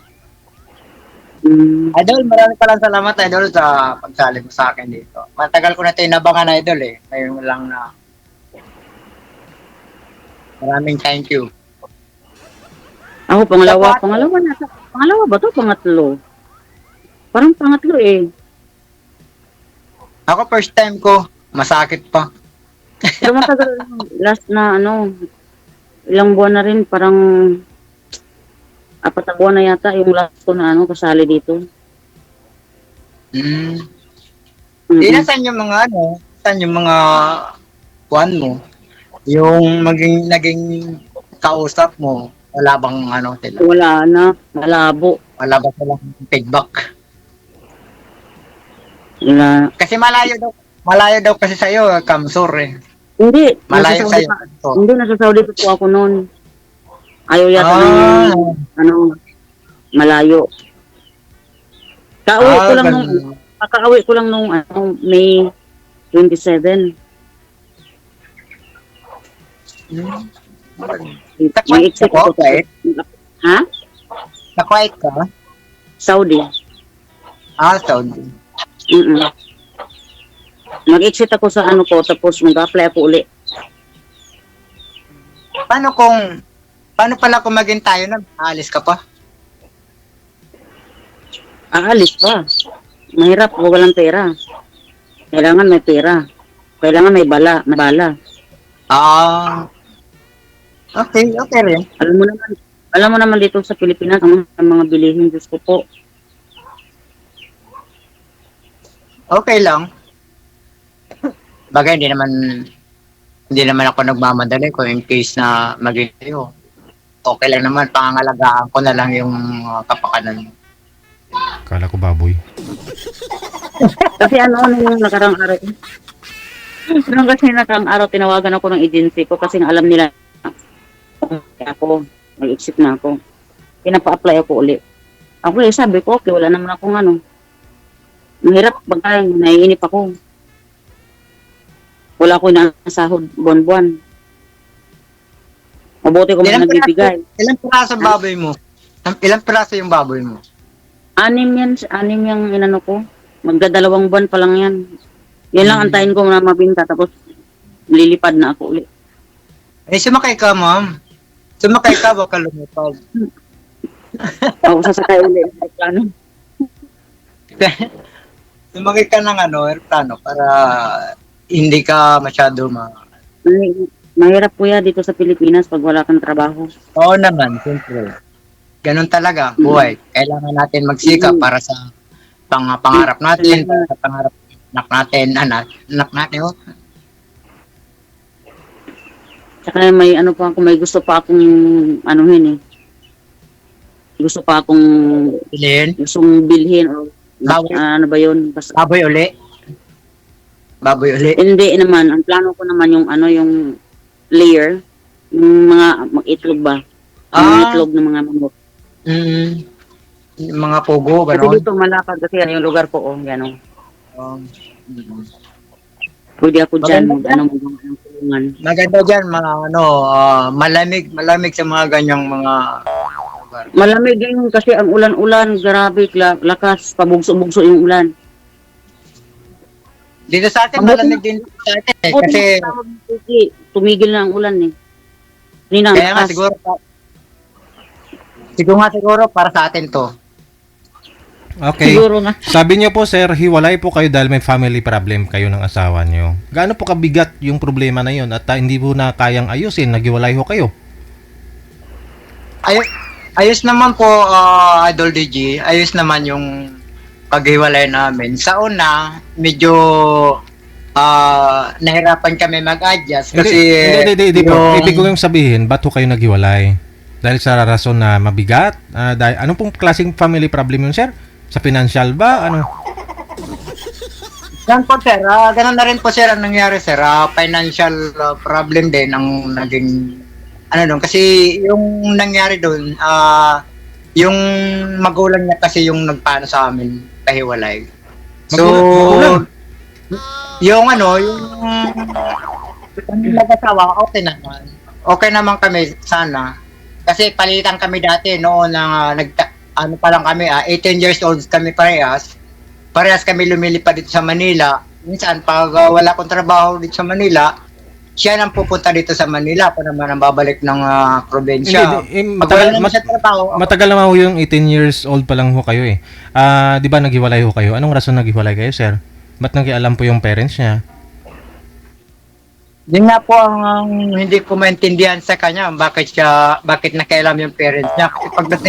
Idol, maraming palang salamat, Idol, sa pagsali mo sa akin dito. Matagal ko na ito inabangan, Idol eh. Ngayon lang na. Maraming thank you. Ako, pangalawa ba to? Pangatlo? Parang pangatlo eh. Ako first time ko, masakit pa. Pero matagal last na ano, ilang buwan na rin, parang 4 na buwan na yata yung last ko na ano, kasali dito. Saan yung mga saan yung mga buwan mo? Yung naging kausap mo, wala bang sila? Wala na, malabo. Wala ba silang feedback? Wala. Kasi malayo daw kasi sa'yo, Kamsur eh. Hindi. Malayo sa'yo. Hindi, nasa Saudi po ako noon. Ayaw yata ng malayo. Kakauwi ko lang nung May 27. Nakwait ka po? Ha? Nakwait ka? Saudi. Saudi. Mag-exit ako sa ano ko, tapos mag-apply ako uli. Paano pala kung maging tayo na, aalis ka pa? Aalis pa. Mahirap, walang pera. Kailangan may pera. Kailangan may bala. Okay rin. Alam mo naman dito sa Pilipinas, ang mga bilihin, Diyos ko po. Okay lang. Bagay, hindi naman ako nagmamadali kung in case na maging tayo. Okay lang naman, pangangalagaan ko na lang yung kapakanan mo. Kala ko baboy. Kasi yung nakarang araw. Nakarang araw, tinawagan ako ng agency ko kasi alam nila ako, mag-exit na ako. Pinapa-apply ako ulit. Ako sabi ko, okay, wala naman akong mahirap bagay, naiinip ako. Wala ko inasahod buwan-buwan. Mabuti ko man nagbibigay. Ilang piraso baboy mo? Ilang piraso yung baboy mo? 6 yung inano ko. Magdadalawang buwan pa lang yan. Yan lang antayin ko na mabinta, tapos lilipad na ako ulit. Sumakay ka, ma'am. Sumakay ka, baka lumipad. Ako sasakay ulit. Sumakay ka ng aeroplano para hindi ka masyado Mahirap kuya dito sa Pilipinas pag wala kang trabaho. Oo naman, siyempre. ganun talaga, buhay. Kailangan natin magsikap para sa pangarap natin, para sa pangarap ng anak natin. Oh. Tsaka may ano pa ako, may gusto pa akong anuhin eh. Gusto pa akong Bilhin, gustong bilhin o Baboy. ano ba yun? Basta, baboy uli. Baboy uli. hindi naman. Ang plano ko naman yung ano, yung layer. Yung mga mag-itlog ba? Yung mga itlog ng mga manok. Yung mga pugo, Kasi gano'n. dito malapad kasi yan, yung lugar ko, gano'n. Um, Pwede ako dyan, Maganda. ano, tulungan. Maganda dyan, mga malamig sa mga ganyang mga lugar. Malamig din kasi ang ulan-ulan, grabe, lakas, pabugso-bugso yung ulan. Dito sa atin, Mabuti malamig din sa atin eh, Buti kasi na tawag ng Suki, tumigil na ang ulan eh. Hindi na, kaya nga lakas. siguro para sa atin to. Okay. Siguro nga. Sabi niyo po, sir, hiwalay po kayo dahil may family problem kayo ng asawa niyo. Gaano po kabigat yung problema na yun at hindi po na kayang ayusin, naghiwalay ho kayo? Ayos naman po, Idol DG, ayos naman yung paghiwalay namin. Sa una, medyo nahirapan kami mag-adjust kasi Hindi po. Ibig ko yung sabihin, ba't ho kayo naghiwalay? Dahil sa rason na mabigat? Dahil, anong pong klaseng family problem yun, sir? Sa financial ba? Ano? Yan po sir, ganun na rin po sir ang nangyari sir, financial problem din ang naging ano doon kasi yung nangyari doon, yung magulang niya kasi yung nagpaano sa amin pahiwalay. So, Magulang? yung nag-asawa, okay naman kami sana. Kasi palitan kami dati noon na ano pa lang kami, 18 years old kami parehas. Parehas kami lumilipad dito sa Manila. Minsan, pag wala akong trabaho dito sa Manila, siya nang pupunta dito sa Manila. Ako naman ang babalik ng probinsya. Pag wala naman siya trabaho, Matagal naman ho yung 18 years old pa lang ho kayo eh. Di ba naghiwalay ho kayo? Anong rason naghiwalay kayo, sir? Ba't nakialam po yung parents niya? yun nga po ang hindi ko maintindihan sa kanya. Bakit nakialam yung parents niya. Kasi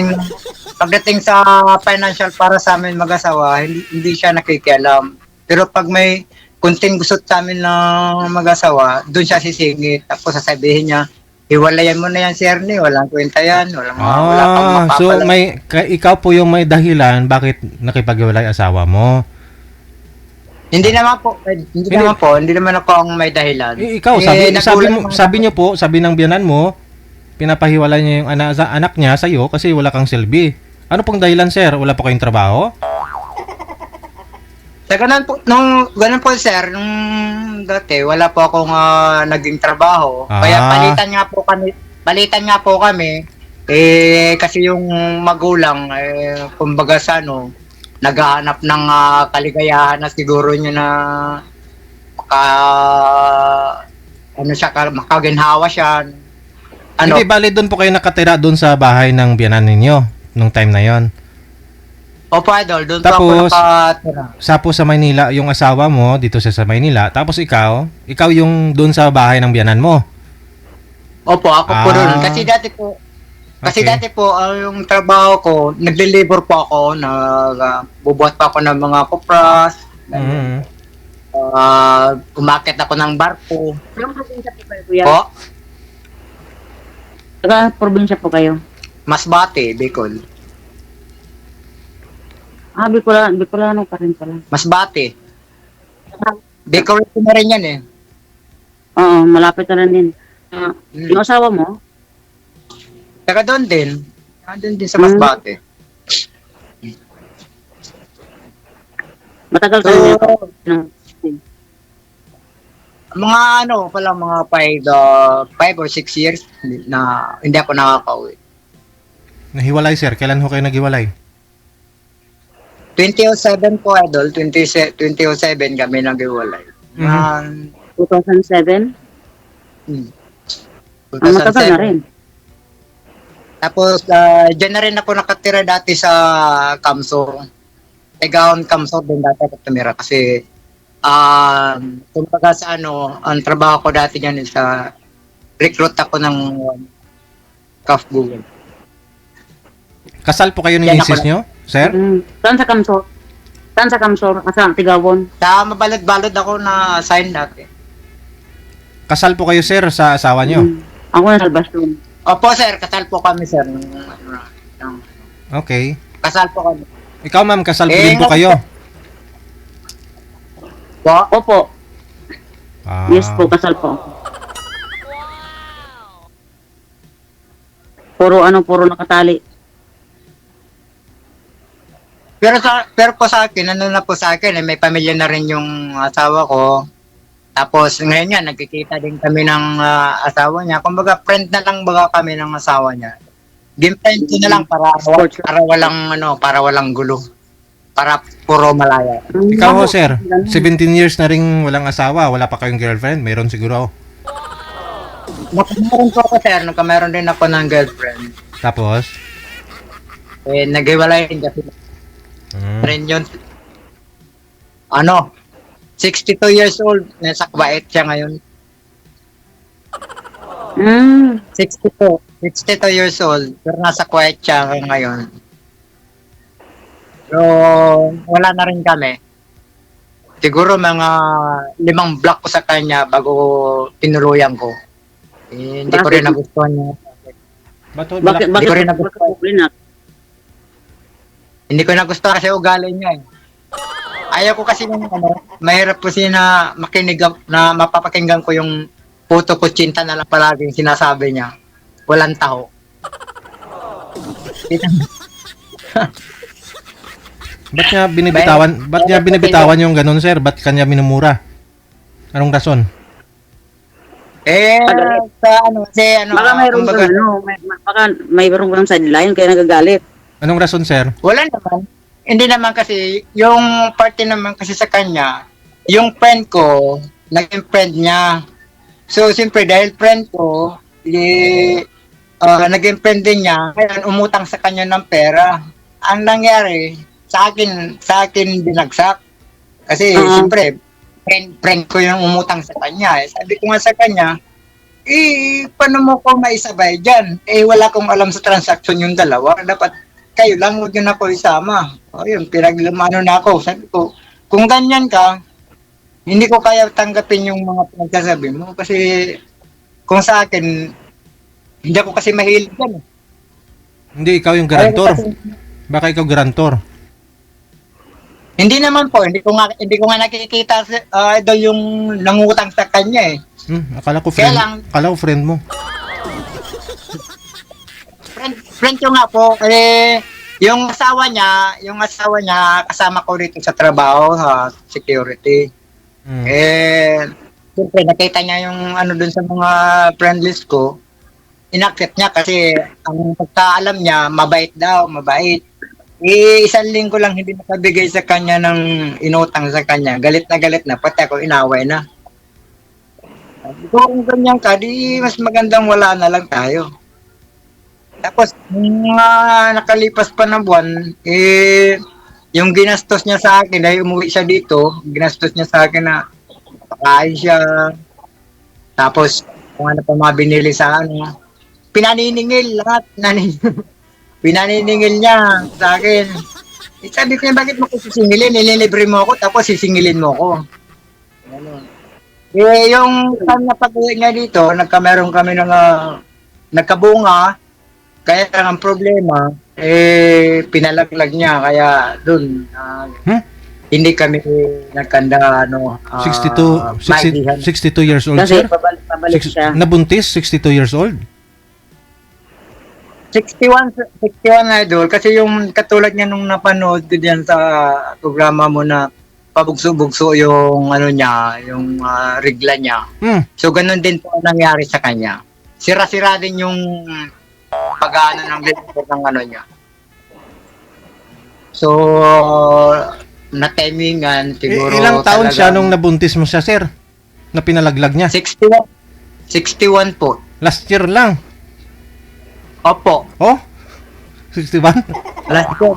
pagdating sa financial para sa amin mag-asawa, hindi siya nakikialam. Pero pag may kunting gusot sa amin ng mag-asawa, doon siya sisingit. Tapos sasabihin niya, hiwalayan mo na yan, si Ernie. Walang kwenta yan. Wala kang So mapapala. ikaw po yung may dahilan bakit nakipaghiwalay asawa mo. Hindi naman po. Hindi naman ako ang may dahilan. Ikaw, sabi niyo po, sabi ng biyanan mo, pinapahiwalay niya yung anak niya sa iyo kasi wala kang silbi. Ano pong dahilan, sir? Wala po kayong trabaho? Sa ganun po sir, nung dati wala po akong naging trabaho. Kaya palitan nga po kami kasi yung magulang kumbaga sa naghahanap ng kaligayahan na siguro niya na makaginhawa siya. Hindi, bali doon po kayo nakatira doon sa bahay ng biyanan ninyo nung time na yon. Opo, Idol, doon Tapos, po ako nakatira. Sa Maynila, yung asawa mo dito sa Maynila. Tapos ikaw yung doon sa bahay ng biyanan mo. Opo, ako po doon. Kasi dati po, yung trabaho ko, nagle-labor po ako, bubuhat pa ako ng mga kupras, umakit ako ng barko. Anong probinsya po kayo, kuya? Po, Taga probinsya po kayo? Masbate, Bicol. Bicolano pa rin pala. Masbate. Bicol na rin yan eh. Oo, malapit na rin din. Yung asawa mo? Taga doon din. Doon din sa Masbate. Matagal kayo na mga 5 or 6 years na hindi ako nakaka-uwi. Nahiwalay, sir. Kailan ho kayo naghiwalay? 2007 po, Idol. 2007 kami nag-iwalay. 2007? Matagal na rin. Tapos, dyan na rin ako nakatira dati sa Kamso. Tegaon Kamso, doon dati ako tumira. Kasi, kumbaga sa ang trabaho ko dati dyan sa recruit ako ng CAF Google. Kasal po kayo ni Yan ako misis lang. nyo, sir? Saan sa Kamsor? Saan sa Kamsor? Sa Tigawon? Sa mabalad-balad ako na sign dati. Kasal po kayo, sir, sa asawa nyo? Ako na Salvaston. Opo sir, kasal po kami sir. Okay. Kasal po kami. Ikaw, ma'am, kasal po Eh, din po nga- kayo? Opo. Ah, Yes po, kasal po. Puro nakatali. Pero po sa akin, ano na po sa akin, may pamilya na rin yung asawa ko. Tapos ngayon nga, nagkikita din kami ng asawa niya. Kumbaga, friend na lang baga kami ng asawa niya. Game friend ko na lang para walang gulo. Para puro malaya. Ikaw ho, sir, 17 years na rin walang asawa, wala pa kayong girlfriend? Mayroon siguro. Nakameron po ako sir, nakameron din ako ng girlfriend. Tapos? Naghiwalay rin kasi. Rin yun. 62 years old, nasa Kuwait siya ngayon. 62 years old, pero nasa Kuwait siya ngayon. So, wala na rin kami. Siguro mga 5 block ko sa kanya bago tinuluyan ko. Hindi ko rin nagustuhan niya. Bakit Hindi ko rin nagustuhan? Hindi ko nagustuhan kasi ugali niya eh. Ayaw ko kasi mahirap po siya na makinig na mapapakinggan ko yung puto ko chinta na lang palagi yung sinasabi niya. Walang taho. Ba't niya binibitawan yung ganun, sir? Ba't kanya minumura? Anong rason? Baka mayroong baka mayroong sideline kaya nagagalit. Anong rason, sir? Wala naman. Hindi naman kasi, yung party naman kasi sa kanya, yung friend ko, naging friend niya. So, siyempre, dahil friend ko, naging friend din niya, kaya umutang sa kanya ng pera. Ang nangyari, sa akin binagsak. Kasi, siyempre, friend ko yung umutang sa kanya. Sabi ko nga sa kanya, paano mo ko maisabay dyan? Wala kong alam sa transaction yung dalawa. Dapat kayo lang, huwag nyo na ko isama. Yun, pinaglamano na ako. Sabi ko, kung ganyan ka, hindi ko kaya tanggapin yung mga pinagsasabi mo. Kasi, kung sa akin, hindi ako kasi mahilig yan. Hindi, ikaw yung garantor. Baka ikaw garantor. Hindi naman po, hindi ko nga nakikita idol yung nangutang sa kanya eh. Akala ko friend mo. Friend ko nga po, yung asawa niya, kasama ko dito sa trabaho, sa security. Siyempre, nakita niya yung dun sa mga friend list ko, inaccept niya kasi ang pagkaalam niya, mabait. Isang linggo lang hindi nakabigay sa kanya ng inutang sa kanya. Galit na, pati ako inaway na. Kung ganyan ka, di mas magandang wala na lang tayo. Tapos, nakalipas pa ng buwan, yung ginastos niya sa akin, dahil umuwi siya dito, ginastos niya sa akin na pakain siya. Tapos, kung ano pa mga binili sa pinaniningil lahat. Pinaniningil niya sa akin. Sabi ko niya, bakit mo ko sisingilin? Nililibre mo ako, tapos sisingilin mo ako. Yung time na pag-uwi niya dito, nagkameron kami ng nagkabunga. Kaya ang problema, pinalaglag niya. Kaya dun, hindi kami nagkanda, 62 years old, Kasi sir? pabalik siya. Nabuntis, 62 years old? 61 idol. Kasi yung katulad niya nung napanood ko diyan sa programa mo na pabugso-bugso yung yung regla niya. So ganun din po ang nangyari sa kanya. Sira-sira din yung pag-ano ng level ng niya. So na-timingan siguro. Ilang taon siya nung nabuntis mo siya, sir? Na pinalaglag niya? 61 po. Last year lang? Opo. Oh? 61? Last year.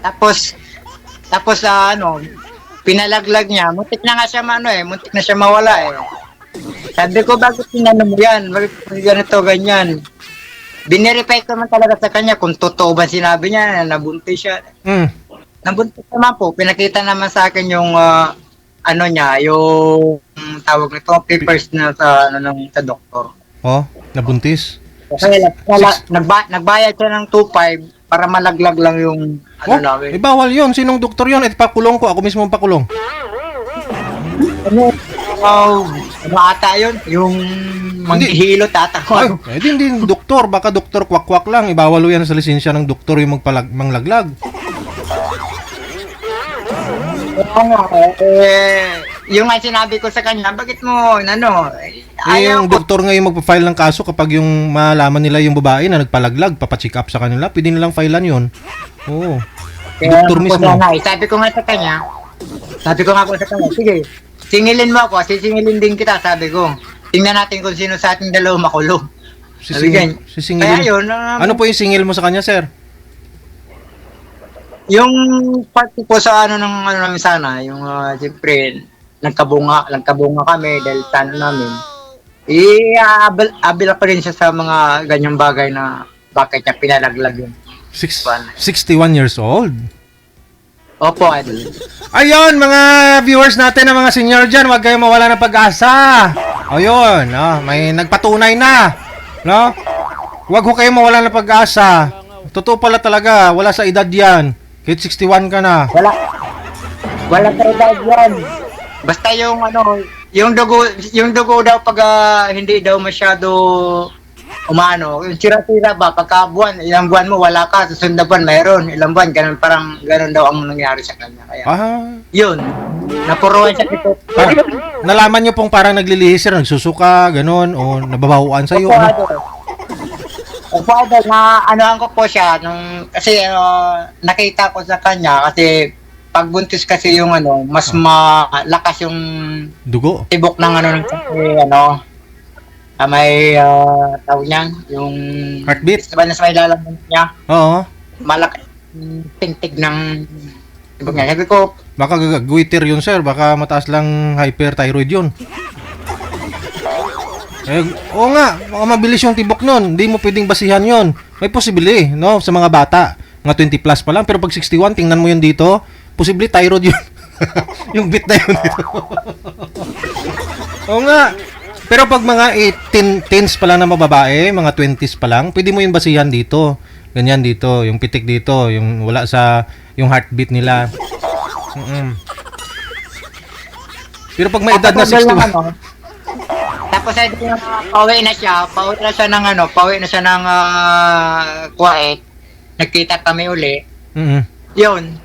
Tapos pinalaglag niya. Muntik na nga siya muntik na siya mawala eh. Sabi ko, bakit tinanong mo yan? Bakit ganito, ganyan? Binirepay ko naman talaga sa kanya kung totoo ba sinabi niya na nabuntis siya. Mm. Nabuntis naman po. Pinakita naman sa akin yung ano niya, yung tawag nito, papers na sa, sa doktor. Oh, nabuntis. Kaya nagbayad siya ng 2.5 para malaglag lang yung ano namin. Bawal yun. Sinong doktor yun? Pakulong ko. Ako mismo ang pakulong. Ano ata yun? Yung manghihilot ata ko. Hindi doktor. Baka doktor kwak-kwak lang. Ibawalo yan sa lisensya ng doktor yung manglaglag. Yung nga sinabi ko sa kanya, bakit mo, Yung doktor ngayon magpa-file ng kaso kapag yung malaman nila yung babae na nagpalaglag, papacheck up sa kanila, pwede nilang filean yun. Oo. Doktor mismo. Sabi ko nga sa kanya, sige, singilin mo ako, sisingilin din kita, sabi ko. Tingnan natin kung sino sa ating dalawa makulong. Sisingilin. Kaya yun, ano po yung singil mo sa kanya, sir? yung party po sa namin sana, yung siyempre, nagkabunga kami dahil sa namin. Abila pa rin siya sa mga ganyang bagay na bakit niya pinalaglag yun. 61 years old? Opo, idol. Ayun, mga viewers natin na mga senior dyan, huwag kayong mawala ng pag-asa. Ayun, may nagpatunay na. No? Huwag ho kayong mawala ng pag-asa. Totoo pala talaga, wala sa edad yan. Kahit 61 ka na. Wala sa edad yan. Basta yung yung dugo daw pag hindi daw masyado yung sira-sira ba, pagka ilang buwan mo wala ka, susunod na buwan mayroon, ilang buwan, ganun daw ang nangyari sa kanya. Kaya, yun, napuruan siya dito. Nalaman niyo pong parang naglilihis sir, nagsusuka, ganun, o nababahuan sa'yo? Opo, na anuhan ko po siya, kasi nakita ko sa kanya, kasi pagbuntis kasi yung mas malakas yung dugo, tibok ng may tawag niya, yung heartbeat. Diba na sa may lalaman niya? Oo. Malaki tintig ng tibok niya. Sabi ko, baka goiter yun sir, baka mataas lang hyperthyroid yun. Oo nga, baka mabilis yung tibok nun. Hindi mo pwedeng basihan yun. May posible no, sa mga bata. Mga 20 plus pa lang. Pero pag 61, tingnan mo yun dito, posible thyroid yun. Yung bit na yun dito. Oo nga. Pero pag mga 10s pa lang na mababae, mga 20s pa lang, pwede mo yung basihan dito. Ganyan dito, yung pitik dito, yung wala sa yung heartbeat nila. Pero pag may edad na 61, tapos ay pauwi na siya ng Kuwait. Nagkita kami uli. Yun.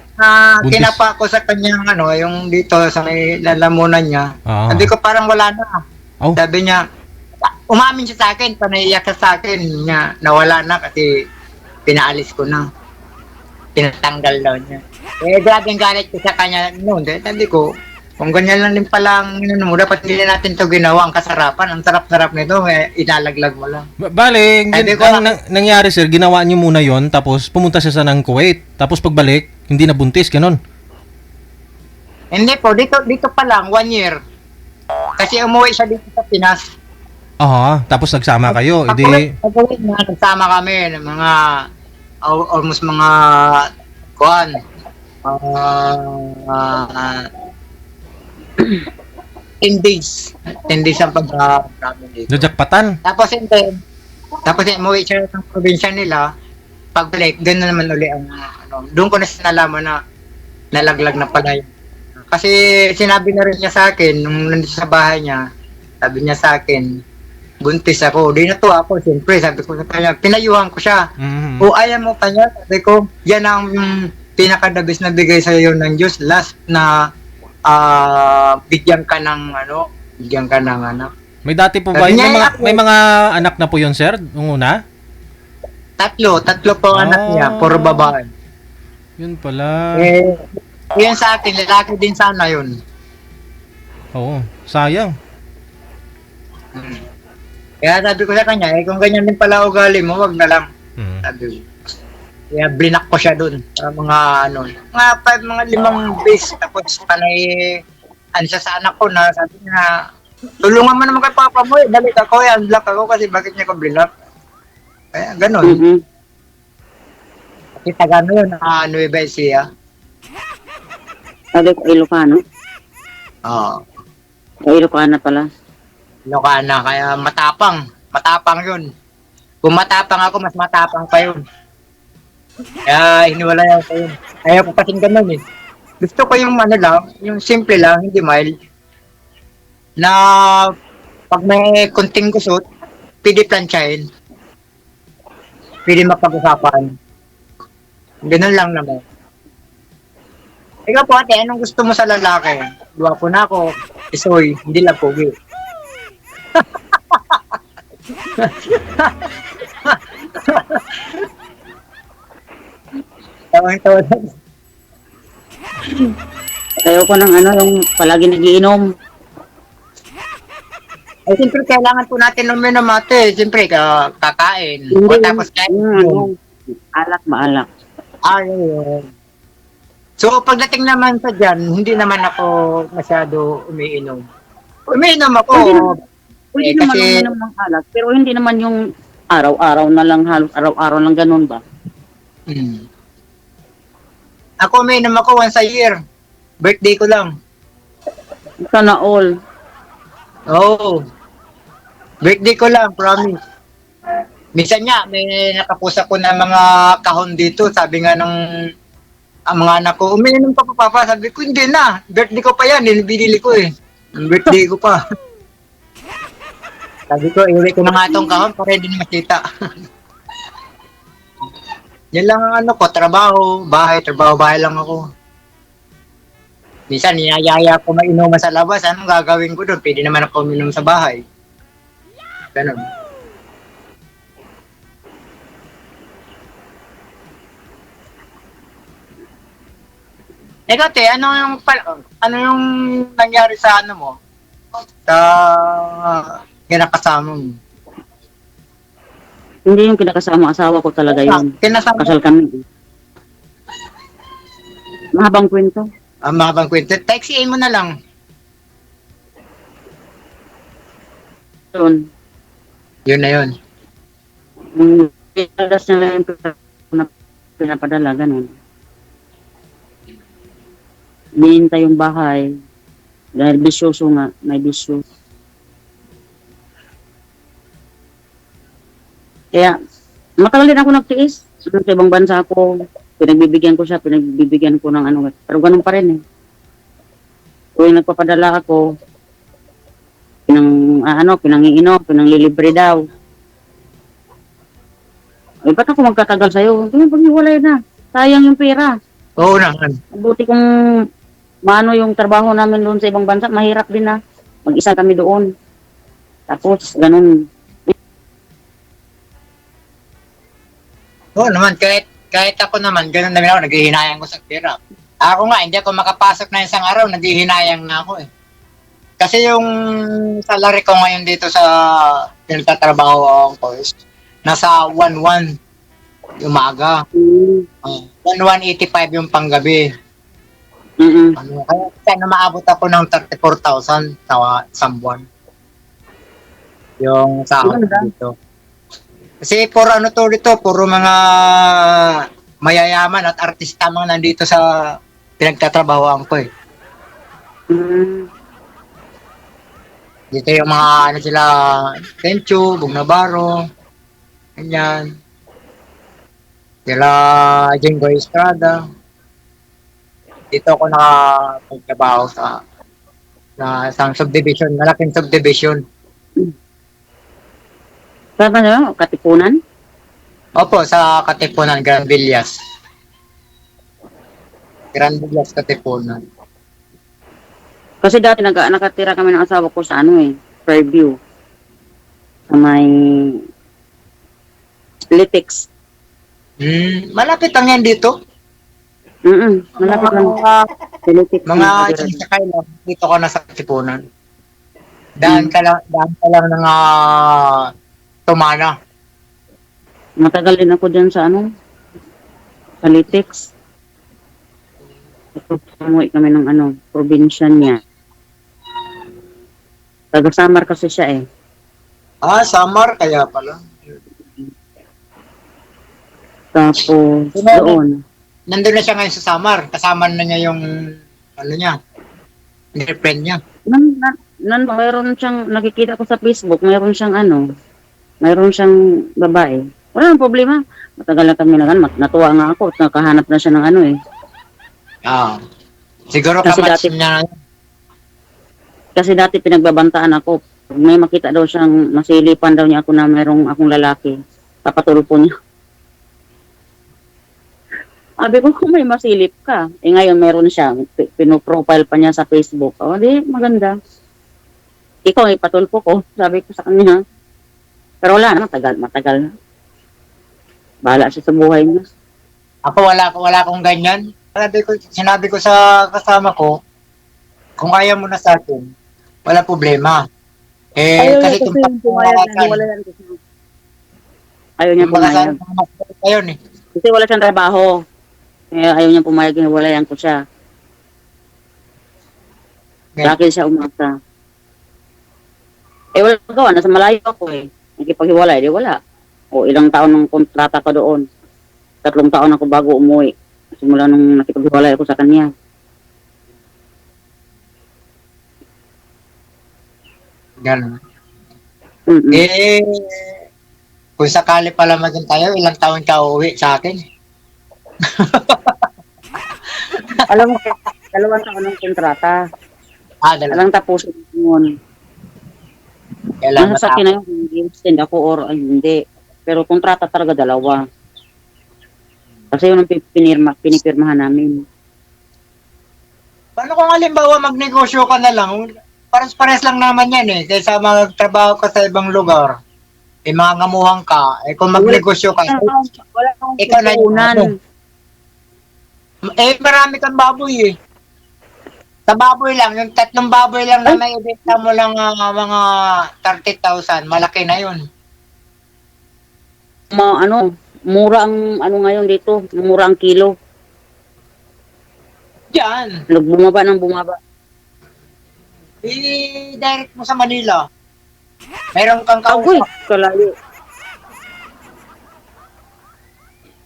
Kinapa ko sa kanyang yung dito sa may lalamunan niya. Sabi ko parang wala na. Sabi niya, umamin siya sa akin, panaiyak siya sa akin niya, nawala na kasi pinaalis ko na. Pinatanggal daw niya. Grabing galit ko sa kanya noon. Sabi ko, kung ganyan lang din palang dapat hindi natin ito ginawa ang kasarapan. Ang sarap-sarap nito, inalaglag mo lang. Bale, nangyari sir, ginawa niyo muna yon, tapos pumunta siya sa ng Kuwait. Tapos pagbalik, hindi na buntis, ganun? Hindi po, dito pa lang, 1 year. Kasi umuwi siya dito sa Pinas. Tapos nagsama kayo. Nagsama kami ng mga almost mga 10 days. 10 days ang pag-travel dito. Najakpatan? Tapos umuwi siya sa probinsya nila. Pagbalik, gano'n naman uli ang doon ko na nalaman na nalaglag na pala yun. Kasi sinabi na rin niya sa akin, nung nandito sa bahay niya, sabi niya sa akin, buntis ako. Di na to ako, siyempre, sabi ko sa kanya, pinayuhan ko siya. O ayaw mo pa niya, sabi ko, yan ang pinakadabis na bigay sa iyo ng Diyos. Last na bigyan ka ng anak. May dati po ba? May mga anak na po yun, sir? Nung una? Tatlo po anak niya, puro babae. Yun pala. Yan sa akin, lalaki din sana yun. Oo, sayang. Kaya sabi ko sa kanya, kung ganyan din pala ugali mo, wag na lang. Sabi ko. Kaya blinak ko siya dun. Mga 5 base, tapos panay, siya sa anak ko na, sabi niya, tulungan mo naman kay papa mo, balik ako, unblock ako kasi bakit niya ko blinak. Kaya ganun. Mm-hmm. Kasi taga ano yun, Nueva Ecija. Sabi ko, Ilocano. Oo. Ilocana pala. Ilocana, kaya matapang. Matapang yun. Kung matapang ako, mas matapang pa yun. Kaya hiniwalayan ko yun. Ayaw ko kasing ganun eh. Gusto ko yung ano lang, yung simple lang, hindi mild. Na pag may kunting gusot, pwede plansyahin. Pwede mapag-usapan. Ganun lang naman. Ikaw po ate, anong gusto mo sa lalaki? Gwapo na ako, isoy, hindi lang pogi. Tawang-tawa lang. Ayaw ko ng ano, yung palagi nagiinom. Ay, siyempre, kailangan po natin uminom ate. Siyempre, kakain. O tapos kain. Alak ba alak? Ayun. So, pagdating naman sa dyan, hindi naman ako masyado umiinom. Umiinom ako. Pwede Eh, naman kasi- uminom ng alak, pero hindi naman yung araw-araw na lang, halos araw-araw lang ganun ba? Ako umiinom ako once a year. Birthday ko lang. Sana all. Oo. Birthday ko lang, promise. Minsan nga, may nakapusa ko na mga kahon dito. Sabi nga nung ang mga anak ko, umiinom pa pa, papa. Sabi ko, hindi na. Birthday ko pa yan. Binili ko eh. Ang birthday ko pa. Sabi ko, iuwi ko na nga itong kahon para hindi na makita. Yan lang ang ano ko, trabaho, bahay, trabaho-bahay lang ako. Minsan, niyayaya ko mainuman sa labas. Anong gagawin ko doon? Pwede naman ako uminom sa bahay. Ganun. Ikaw, te, ano yung nangyari sa ano mo? Sa kinakasama mo? Hindi yung kinakasama asawa ko talaga yun. Kinasama. Kasal kami. Mahabang kwento. Ang mahabang kwento. Textiin mo na lang. Yun. Yun na yun. Yung pinadas na lang yung pinapadala, ganun. Nihintay yung bahay. Dahil bisyoso nga, may bisyo. Kaya, matagal din ako nagtiis. Sa ibang bansa ako, pinagbibigyan ko siya, pinagbibigyan ko ng ano. Pero ganun pa rin eh. Kung nagpapadala ako, pinangiinom, pinanglilibre daw. Eh, ba't ako magkatagal sa'yo? Kaya pag-iwalay na. Sayang yung pera. Oo naman. Buti kung maano yung trabaho namin doon sa ibang bansa, mahirap din na. Mag-isa kami doon. Tapos, ganun. Oo naman, kahit ako naman, ganun naman ako, naghihinayang ko sa pera. Ako nga, hindi ako makapasok na isang araw, naghihinayang na ako eh. Kasi yung salary ko ngayon dito sa pinagtatrabaho ko is nasa 1,100 umaga. 1,185 yung panggabi. Kaya maabot ako ng 34,000 sa isang buwan. Yung sahod dito. Kasi puro ano to dito, puro mga mayayaman at artista mga nandito sa pinagtatrabahoan ko eh. Dito yung mga ano sila, Tencho, Bugnabaro, ganyan. Sila Jingo Estrada. Dito ako nakapagtrabaho sa isang subdivision, malaking subdivision. Saan ba na? Katipunan? Opo, sa Katipunan, Gran Villas. Gran Villas, Katipunan. Kasi dati nakatira kami ng asawa ko sa ano eh, Fairview. Sa may Litix. Malapit lang yan dito. Malapit lang. Mga sakay lang, dito ko na sa Katipunan. Daan ka lang ng Tumana. Matagal din ako dyan sa ano, sa Litix. Umuwi kami ng ano, probinsya niya. Taga Samar kasi siya eh. Samar kaya pala. Tapos, doon. Nandun na siya ngayon sa Samar. Kasama na niya yung, ano niya, girlfriend niya. Mayroon siyang, nakikita ko sa Facebook, mayroon siyang mayroon siyang babae. Wala nang problema. Matagal na kami natuwa nga ako, nakahanap na siya ng Siguro Kasi kamatch dati- niya. Kasi dati pinagbabantaan ako. Pag may makita daw siyang masilipan daw niya ako na mayroong akong lalaki, papatulpo niya. Sabi ko, kung may masilip ka. Ngayon meron siya, pinoprofile pa niya sa Facebook. Di, maganda. Ikaw, ipatulpo ko. Sabi ko sa kanya. Pero wala na, matagal na. Bahala siya sa buhay niya. Ako wala akong ganyan. Sinabi ko sa kasama ko, kung ayaw mo na sa akin, wala problema. Kasi kung ayaw niya pumayag. Ayun eh. Kasi wala siyang trabaho. Ayaw niya pumayag, hiwalayan ko siya. Sa akin siya umasa. Wala gawa, nasa malayo ako eh. Nakipaghiwalay, di wala. Ilang taon ng kontrata ko doon. 3 taon ako bago umuwi. Simula nung nakipaghiwalay ako sa kanya. Ganun. Mm-mm. Kung sakali pala maging tayo, ilang taon ka uuwi sa akin? Alam mo, 2 taon ng kontrata. Alang tapusin yun. Kailangan Nasa akin na yun, kung i-extend ako or hindi. Pero kontrata talaga 2. Kasi yun ang pinipirmahan namin. Paano kung halimbawa magnegosyo ka na lang? Pares-pares lang naman yan eh. Kaysa magtrabaho ka sa ibang lugar. Mga ngamuhang ka. Kung magnegosyo ka, Wala akong ikaw na yung pupunan. marami kang baboy eh. Sa baboy lang, yung 3 baboy lang na may ibenta mo lang mga 30,000, malaki na yun. Mura ang ngayon dito. Mura ang kilo. Yan. Bumaba ng bumaba. I-direct mo sa Manila. Mayroon kang Agoy, kausap. kalayo.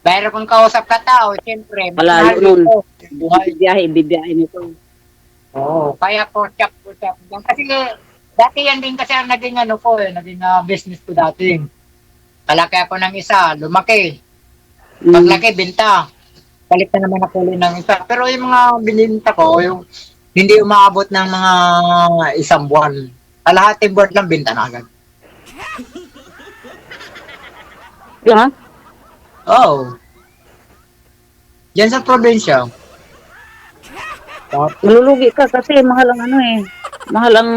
Mayroon kang kausap ka tao, siyempre. Malayo nun. Buhay. Bibiyahe nito. Oo, kaya po-chap. Kasi dati yan din kasi ang naging naging business ko dati. Kalaki ako ng isa, lumaki. Paglaki, binta. Palit na naman ako ulit ng isa. Pero yung mga bininta ko, yung hindi umaabot ng mga 1 buwan. Kalahating buwan lang, binta na agad. Yeah? Oo. Yan sa probinsya. Malulugi ka kasi mahal ang mahal ang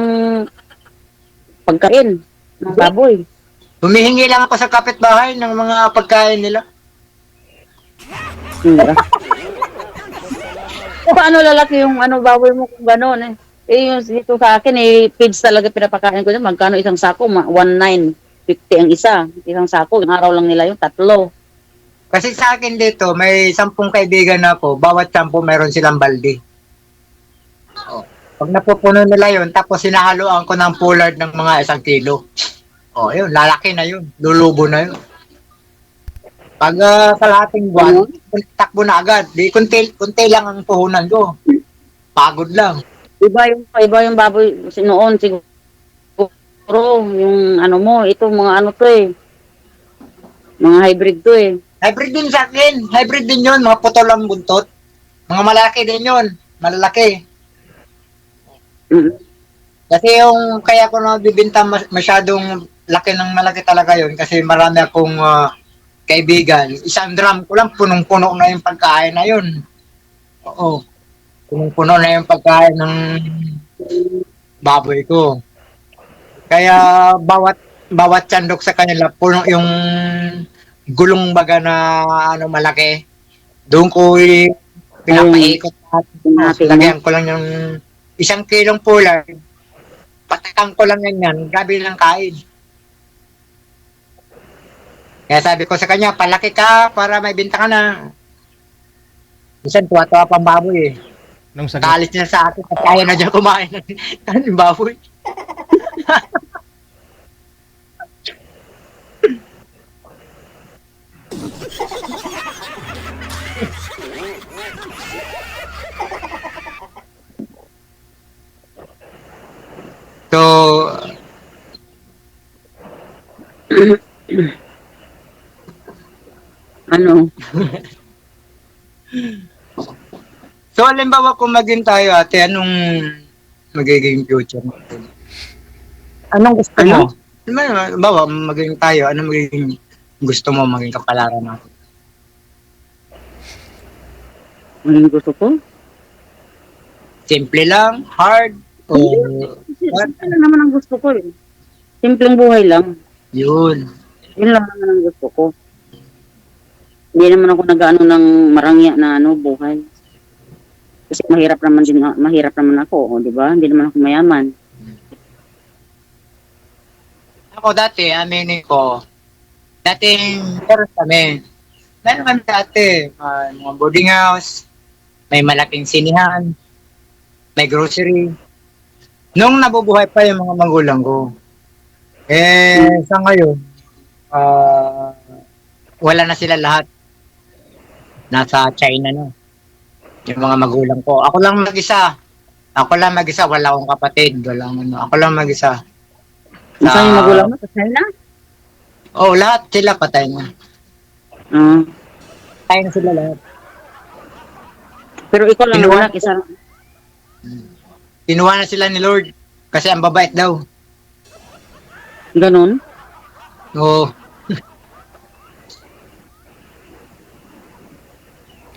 pagkain ng baboy. Humihingi lang ako sa kapitbahay ng mga pagkain nila. Paano lalaki yung baboy mo kung gano'n yung dito sa akin feeds talaga pinapakain ko dyan. Magkano isang sako? 1,950 ang isang sako. Yung araw lang nila yung 3. Kasi sa akin dito, may 10 kaibigan ako. Bawat 10 meron silang balde. Pag napupuno nila yun, tapos sinahaluan ko ng pullard ng mga 1 kilo. Yun, lalaki na yun. Lulubo na yun. Pag kalahating buwan, takbo na agad. Di, kunti lang ang puhunan ko. Pagod lang. Iba yung baboy noon siguro yung mo, ito mga to mga hybrid to Hybrid din sa akin. Hybrid din yun. Mga putol ang buntot. Mga malaki din yun. Malalaki. Kasi yung kaya ko nabibinta masyadong laki ng malaki talaga yun. Kasi marami akong kaibigan. 1 drum ko lang, punong-puno na yung pagkain na yun. Oo. Punong-puno na yung pagkain ng baboy ko. Kaya bawat sandok sa kanila, puno yung gulong baga na malaki. Doon ko pinapaikot at lagyan ko lang yung 1 kilong pullard. Patakang ko lang yan. Grabe lang kain. Kaya sabi ko sa kanya, palaki ka para may binta ka na. Minsan, tuwa-tuwa pang baboy Kalis niya sa akin kasi ayaw na dyan kumain ng baboy. Ano? So, halimbawa kung maging tayo, ate, anong magiging future natin? Anong gusto mo? Halimbawa, maging tayo, anong magiging gusto mo maging kapalaran natin? Anong gusto ko? Simple lang, hard, o Simple lang naman ang gusto ko eh. Simpleng buhay lang. yun. Yun lang naman ang gusto ko. Hindi naman ako nag-ano ng marangya na buhay. Kasi mahirap naman ako, di ba? Hindi naman ako mayaman. Ako dati, aminin ko, dating meron kami. Meron kami dati, mga boarding house, may malaking sinihan, may grocery. Nung nabubuhay pa yung mga magulang ko, sa ngayon, wala na sila lahat. Nasa China na. Yung mga magulang ko. Ako lang mag-isa. Wala akong kapatid. Ako lang mag-isa. Nasaan yung magulang mo? Sa China? Oh, lahat sila patay na. Patay na sila lahat. Pero ikaw lang anak, isa. Kinuha na sila ni Lord. Kasi ang babait daw. Ganon? Oo.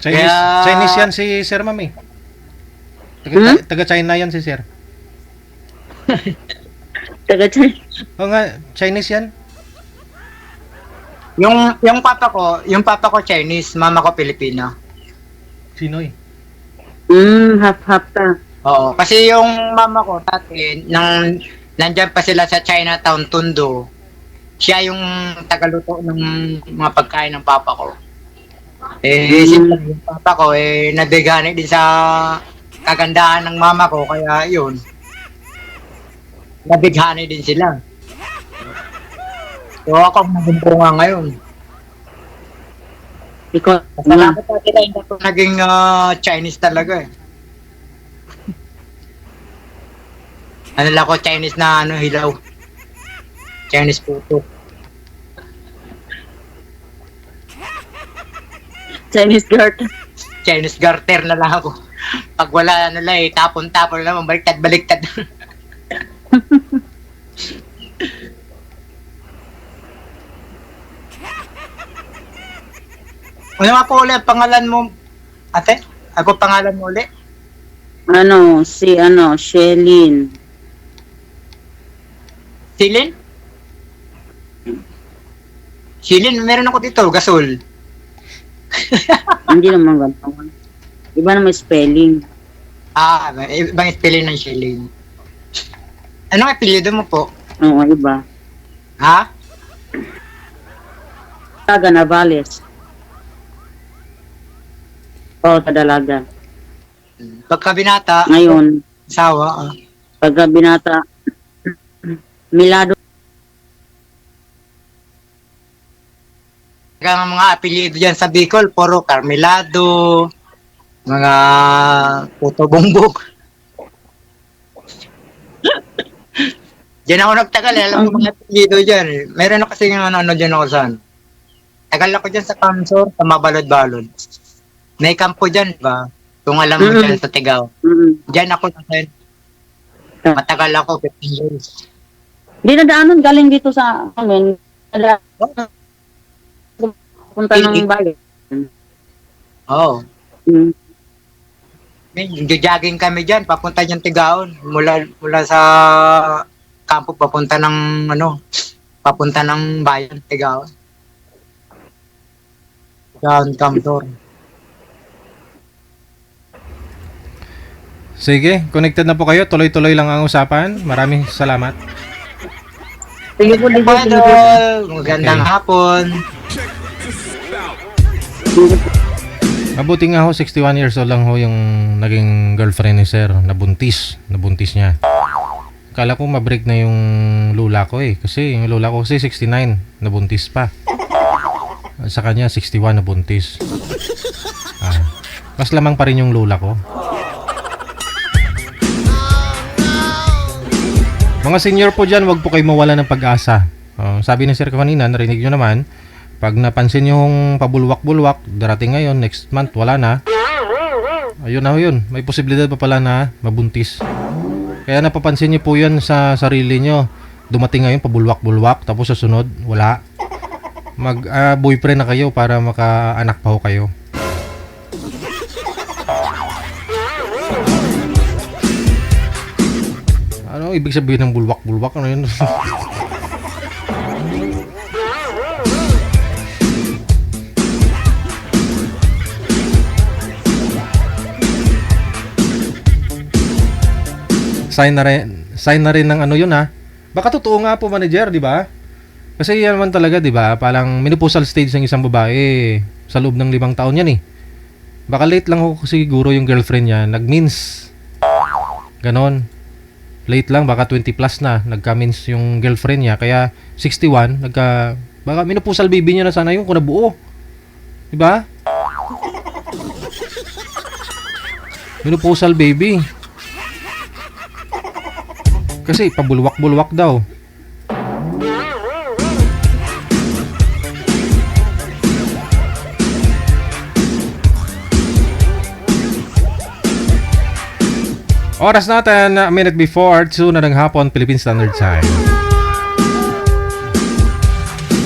Chinese yan si Sir Mami. Taga China yan si Sir. Taga China? Oo nga, Chinese yan. Yung papa ko Chinese, mama ko Pilipina. Sino eh? Half-half ka. Oo, kasi yung mama ko dati, nandyan pa sila sa Chinatown, Tondo. Siya yung tagaluto ng mga pagkain ng papa ko. Siyempre yung papa ko, nabigani din sa kagandahan ng mama ko, kaya yun. Nabighani din sila. So ako ang naging bunga ngayon. Ikaw, Salamat sa sila, hindi ako naging Chinese talaga eh. Ano lang ako, Chinese na hilaw. Chinese puto. Chinese garter. Chinese garter na lang ako. Pag wala tapon-tapon naman, baliktad. Ano nga po ulit, pangalan mo, ate? Ako pangalan mo ulit? Shelin. Silin? Silin, meron ako dito, gasol. Hindi naman ganun. Iba na may spelling. Ibang spelling ng Shilin. Anong apelyido mo po? Oo, iba. Ha? Taga Navales. Oo, kadalaga. Pagkabinata, Ngayon, sawa. pagka binata, Milado. Ang mga apelyido dyan sa Bicol, puro Carmelado, mga puto bongbong. Diyan ako nagtagal, alam mo mga apelyido dyan. Meron ako kasi ano dyan ako saan. Tagal ako dyan sa Kamsor, sa Mabalod-Balod. May kampo dyan ba? Kung alam mo dyan sa Tigaw. Dyan ako natin. Matagal ako, 15 years. Hindi na daanan galing dito sa amin. Punta ng bayan. Oo. Jogging kami dyan, papunta dyan Tigaon. Mula sa kampo papunta ng bayan Tigaon. Tigaon, Kamsor. Sige, connected na po kayo. Tuloy-tuloy lang ang usapan. Maraming salamat. Sige po, Magandang hapon. Mabuti nga ho, 61 years old lang ho yung naging girlfriend ni Sir. Nabuntis niya. Kala ko mabreak na yung lula ko eh. Kasi yung lula ko kasi 69, nabuntis pa. Sa kanya 61, nabuntis. Mas lamang pa rin yung lula ko. Mga senior po dyan, wag po kayo mawala ng pag-asa. Sabi ni Sir kanina, narinig nyo naman, pag napansin yung pabulwak-bulwak, darating ngayon, next month, wala na. Ayun na yun, may posibilidad pa pala na mabuntis. Kaya napapansin nyo po yan sa sarili nyo. Dumating ngayon, pabulwak-bulwak, tapos sa sunod, wala. Mag-boyfriend na kayo para maka-anak pa ho kayo. Ano ibig sabihin ng bulwak-bulwak? Ano yun? Sign na rin ng ano yun ha. Baka totoo nga po, manager, di ba? Kasi yan naman talaga, di ba? Parang menopausal stage ng isang babae sa loob ng 5 taon yan eh. Baka late lang ako siguro yung girlfriend niya nag-means. Ganon. Late lang, baka 20 plus na nagka-means yung girlfriend niya. Kaya 61, baka menopausal baby niya na sana yun kung nabuo. Di ba? Menopausal baby. Kasi pabulwak-bulwak daw. Oras natin, a minute before 2 na ng hapon, Philippine Standard Time.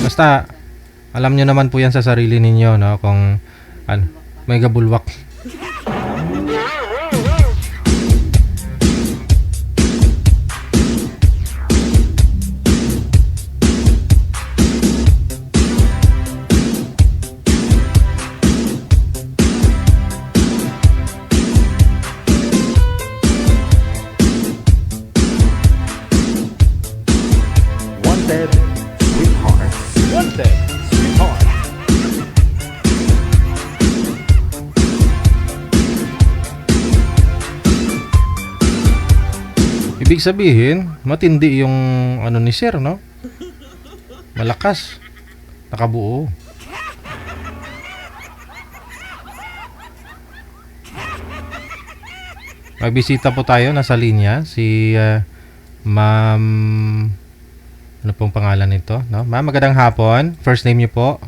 Basta, alam nyo naman po yan sa sarili ninyo, no? Kung may gabulwak. Ibig sabihin, matindi yung ano ni Sir, no? Malakas. Nakabuo. May bisita po tayo, nasa linya. Si Ma'am... Ano pong pangalan nito? No? Ma'am, magandang hapon. First name niyo po?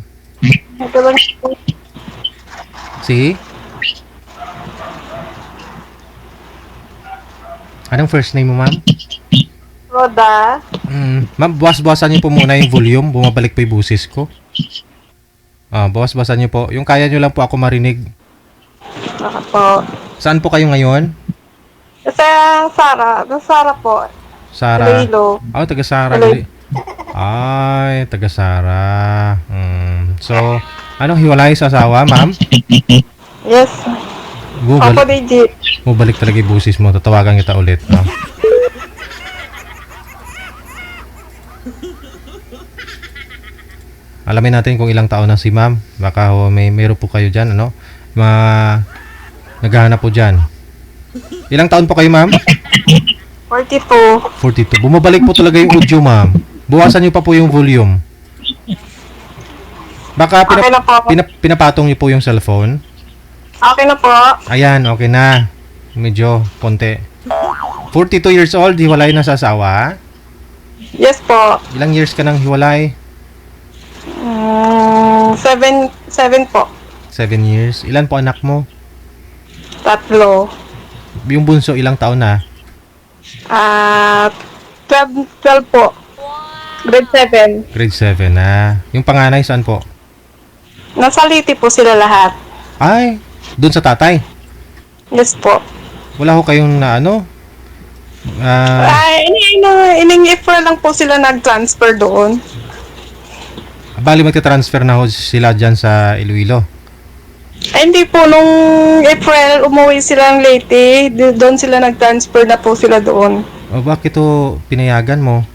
Si? Anong first name mo, ma'am? Roda. Ma'am, buwas-buwasan niyo po muna yung volume. Bumabalik po yung busis ko. Buwas-buwasan niyo po. Yung kaya niyo lang po ako marinig. Po. Saan po kayo ngayon? Sa Sara. Sara po. Sara. Iloilo. Taga Sara. Ay, taga Sara. So, anong hiwalay sa asawa, ma'am? Yes. Papa DJ. Balik talaga yung busis mo. Tatawagan kita ulit. No? Alamin natin kung ilang taon na si ma'am. Baka meron po kayo dyan. Ano? Naghahanap po dyan. Ilang taon po kayo, ma'am? 42. 42. Bumabalik po talaga yung audio, ma'am. Buwasan niyo pa po yung volume. Baka pinapatong niyo po yung cellphone. Okay na po. Ayan, okay na. Medyo konti. 42 years old, hiwalay na sa asawa? Yes po. Ilang years ka nang hiwalay? 7 po. 7 years. Ilan po anak mo? 3. Yung bunso, ilang taon na? 12 po. Grade 7. Grade 7 na. Yung panganay, saan po? Nasa Liti po sila lahat. Ay, dun sa tatay? Yes po. Wala ho kayong na ano? Ining-April lang po sila nag-transfer doon. Bali magta-transfer na ho sila dyan sa Iloilo? Ay, hindi po. Nung April, umuwi silang Leyte. Doon sila nag-transfer na po sila doon. O bakit to pinayagan mo?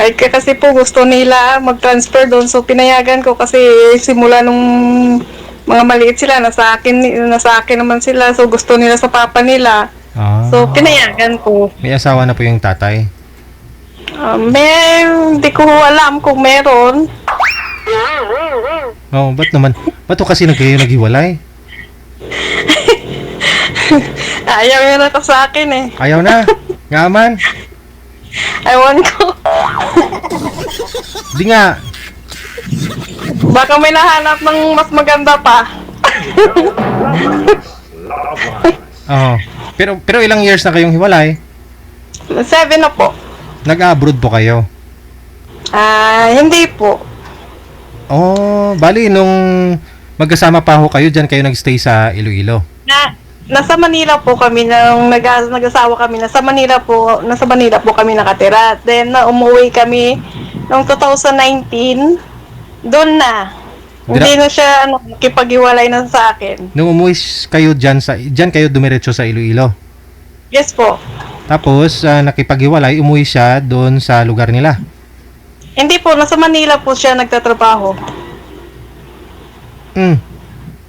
Ay, kasi po gusto nila mag-transfer doon. So, pinayagan ko kasi simula nung mga maliit sila, nasa akin naman sila. So, gusto nila sa papa nila. So, pinayagan ko. May asawa na po yung tatay? Hindi ko alam kung meron. Ba't naman? Ba't to kasi naghiwalay? Ayaw yun na to sa akin eh. Ayaw na? Nga man? Ewan ko. Di nga. Baka may nahanap ng mas maganda pa. Oo. Pero ilang years na kayong hiwalay? 7 na po. Nag-abroad po kayo? Hindi po. Oh, bali nung magkasama pa ho kayo, dyan kayo nagstay sa Iloilo. Nasa Manila po kami nung nag-asawa kami. Nasa Manila po kami nakatira. Then umuwi kami noong 2019. Doon na. Hindi na siya nakipag-iwalay na sa akin. Nung umuwi kayo dyan kayo dumiretso sa Iloilo. Yes po. Tapos nakipag-iwalay, umuwi siya doon sa lugar nila. Hindi po, nasa Manila po siya nagtatrabaho.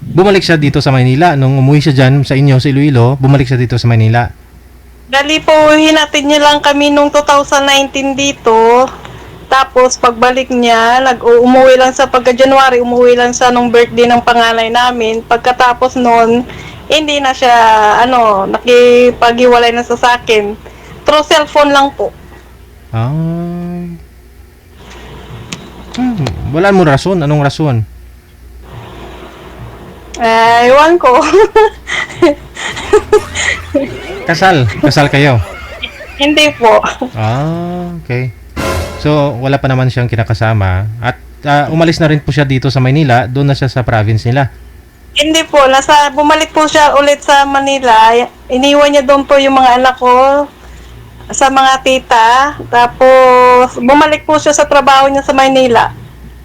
Bumalik siya dito sa Manila. Nung umuwi siya dyan sa inyo, sa Iloilo, bumalik siya dito sa Manila. Dali po, hinatid niya lang kami nung 2019 dito. Tapos, pagbalik niya, umuwi lang sa pagka-January, umuwi lang sa nung birthday ng panganay namin. Pagkatapos noon, hindi na siya, nakipag-iwalay na sa akin. Through cellphone lang po. Wala mo rason. Anong rason? Ewan ko. Kasal kayo? Hindi po. Okay. So, wala pa naman siyang kinakasama. At umalis na rin po siya dito sa Manila. Doon na siya sa province nila. Hindi po. Bumalik po siya ulit sa Manila. Iniwan niya doon po yung mga anak ko sa mga tita. Tapos, bumalik po siya sa trabaho niya sa Manila.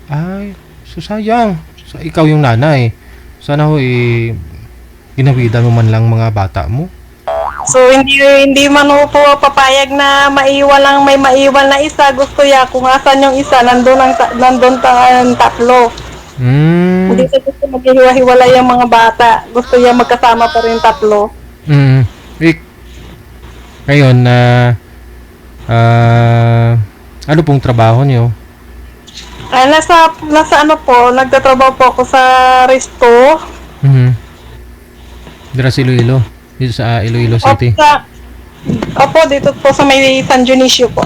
Ay, so sayang. So, ikaw yung nanay. Sana ho, ginawidan mo man lang mga bata mo. So, hindi man po papayag na may maiwan na isa. Gusto niya kung asan yung isa, nandun ang tatlo. Hindi siya gusto maghiwa-hiwalay yung mga bata. Gusto niya magkasama pa rin tatlo. Ngayon, ano pong trabaho niyo? Nasa nagtatrabaho po ako sa resto. Dira sa Iloilo. Dito sa Iloilo City. Opo, dito po sa may San Dionisio po.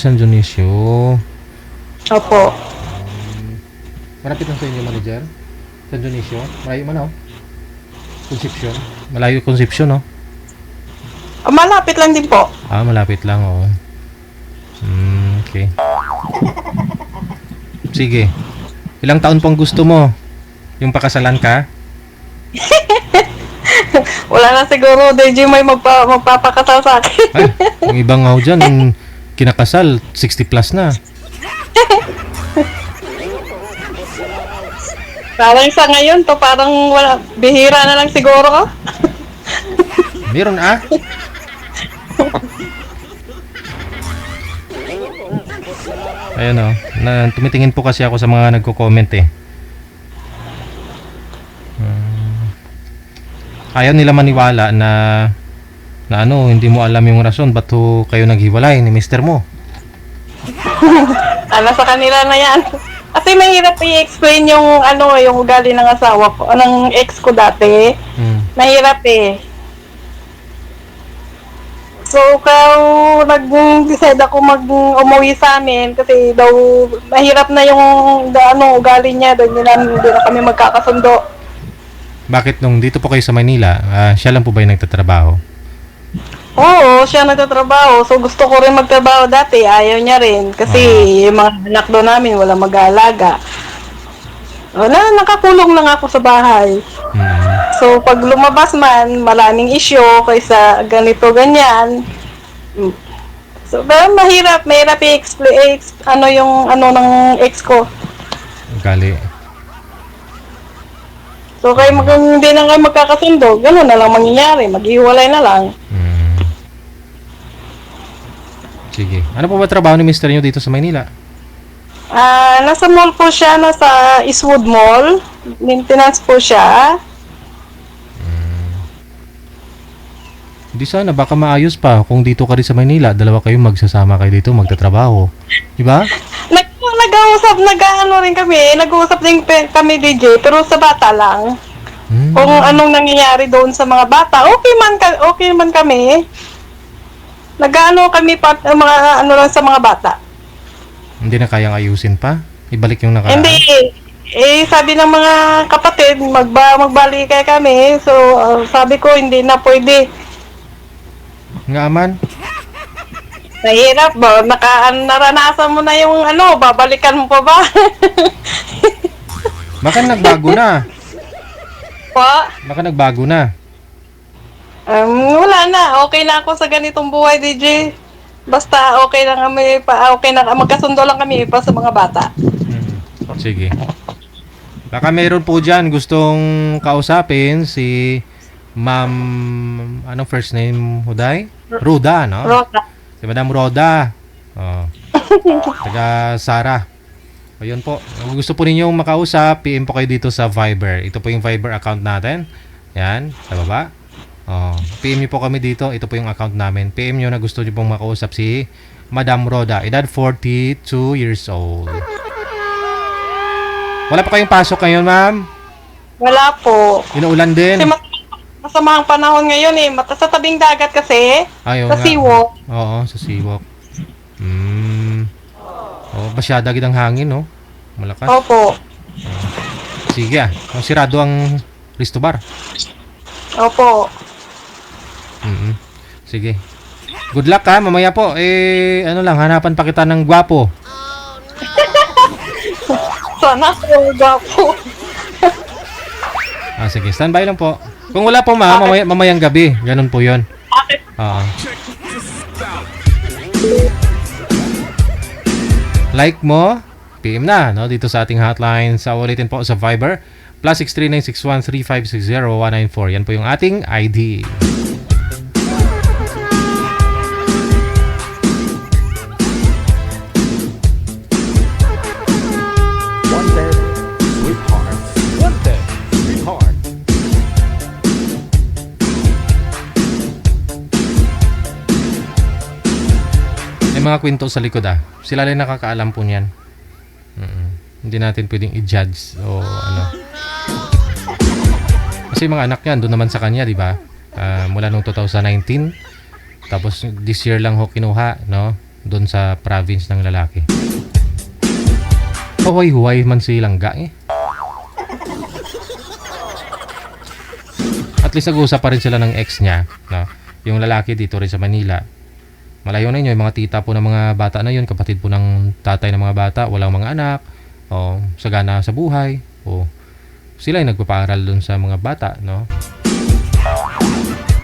San Dionisio. Opo. Marapit lang sa inyo, manager? San Dionisio? Malayo man, Concepcion? Malayo Concepcion, no? Malapit lang din po. Malapit lang, okay. Sige. Ilang taon pang gusto mo? Yung pakasalan ka? Wala na siguro, DJ may magpapakasal sa akin. Ay, yung ibang nga dyan, yung kinakasal, 60 plus na. Parang sa ngayon to, parang bihira na lang siguro. Meron Ayun tumitingin po kasi ako sa mga nagko-comment Ayaw nila maniwala na hindi mo alam yung rason ba't kayo naghiwalay ni mister mo. Sa kanila na yan. Kasi mahirap i-explain yung yung ugali ng asawa ko, ng ex ko dati. Mahirap So, nag-decide ako umuwi sa amin kasi daw mahirap na yung ugali niya, daw hindi na kami magkakasundo. Bakit nung dito po kayo sa Manila, siya lang po ba yung nagtatrabaho? Oo, siya nagtatrabaho. So, gusto ko rin magtrabaho dati. Ayaw niya rin. Kasi yung mga anak doon namin, wala mag-aalaga. Nakakulong lang ako sa bahay. So, pag lumabas man, maraming issue kaysa ganito, ganyan. So, mahirap i-explain yung ng ex ko. Gali. So, hindi na kayo magkakasundo, gano'n na lang mangyayari, maghiwalay na lang. Sige. Ano po ba trabaho ni mister nyo dito sa Maynila? Nasa mall po siya, nasa Eastwood Mall. Maintenance po siya. Hindi sana, baka maayos pa kung dito ka rin sa Maynila, dalawa kayo magsasama kayo dito, magtatrabaho. Diba? Nag-uusap din kami DJ, pero sa bata lang. Kung anong nangyayari doon sa mga bata, okay man kami. Nag-ano kami mga lang sa mga bata. Hindi na kayang ayusin pa? Ibalik yung nakaraan? Hindi. Sabi ng mga kapatid, magbalikay kami. So, sabi ko, hindi na pwede. Nga man? Nahirap ba? Naranasan mo na yung babalikan mo pa ba? Baka nagbago na. Pa? Baka nagbago na. Wala na. Okay na ako sa ganitong buhay, DJ. Basta okay lang kami, magkasundo lang kami pa sa mga bata. Sige. Baka meron po dyan gustong kausapin si Ma'am, anong first name, Huday? Roda, no? Roda. Si Madam Roda. Oh. Taga Sara. Ayun po. Kung gusto po ninyong makausap, PM po kayo dito sa Viber. Ito po yung Viber account natin. Yan, sa baba. Oh, PM nyo po kami dito. Ito po yung account namin. PM nyo na gusto nyo pong makausap si Madam Roda. Edad 42 years old. Wala pa kayong pasok ngayon, ma'am? Wala po. Inuulan din. Kasi masama ang panahon ngayon sa tabing dagat kasi. Ayun sa nga. Seawalk. Oo, sa Seawalk. Oh, masyada gid ang hangin, no? Malakas. Opo. Sige ah. Sirado ang Risto Bar. Opo. Sige. Good luck ha, mamaya po. Hanapan pa kita ng gwapo. Sana ako gwapo. Sige, standby lang po. Kung wala po mamayang gabi. Ganun po yun. Oo. Like mo, PM na, no? Dito sa ating hotline. Sa ulitin po sa Viber. +6396135601994. Yan po yung ating ID. May mga kwento sa likod Sila lang nakakaalam po niyan. Hindi natin pwedeng i-judge o ano. Kasi mga anak niyan, doon naman sa kanya, di ba? Mula noong 2019. Tapos this year lang ho kinuha, no? Doon sa province ng lalaki. Huway man si Langga At least nag-uusap pa rin sila ng ex niya, no? Yung lalaki dito rin sa Manila. Malayo na yun, yung mga tita po ng mga bata na yun, kapatid po ng tatay ng mga bata, walang mga anak, sagana sa buhay, sila yung nagpapaaral dun sa mga bata, no?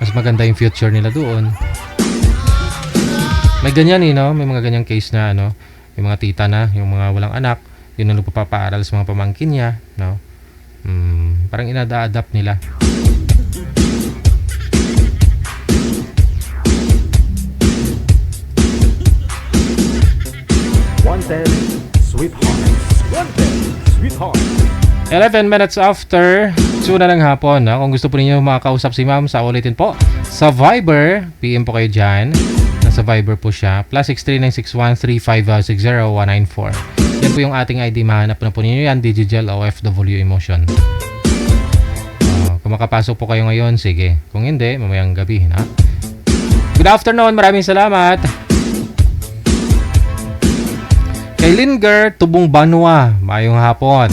Mas maganda yung future nila doon. May ganyan no? May mga ganyang case na, yung mga tita na, yung mga walang anak, yun ang nagpapaaral sa mga pamangkin niya, no? Parang inada-adapt nila. Wanted, sweetheart. 11 minutes after 2 na ng hapon. Kung gusto po ninyo makakausap si ma'am, sa ulitin po sa Viber, PM po kayo dyan. Nasa Viber po siya. +6396135601994. Yan po yung ating ID. Mahanap na po ninyo yan. Digigel OFW Emotion. Kung makapasok po kayo ngayon, sige. Kung hindi, mamayang gabi. Good afternoon. Maraming salamat. Kay Linger, Tubong Banwa. Mayong hapon.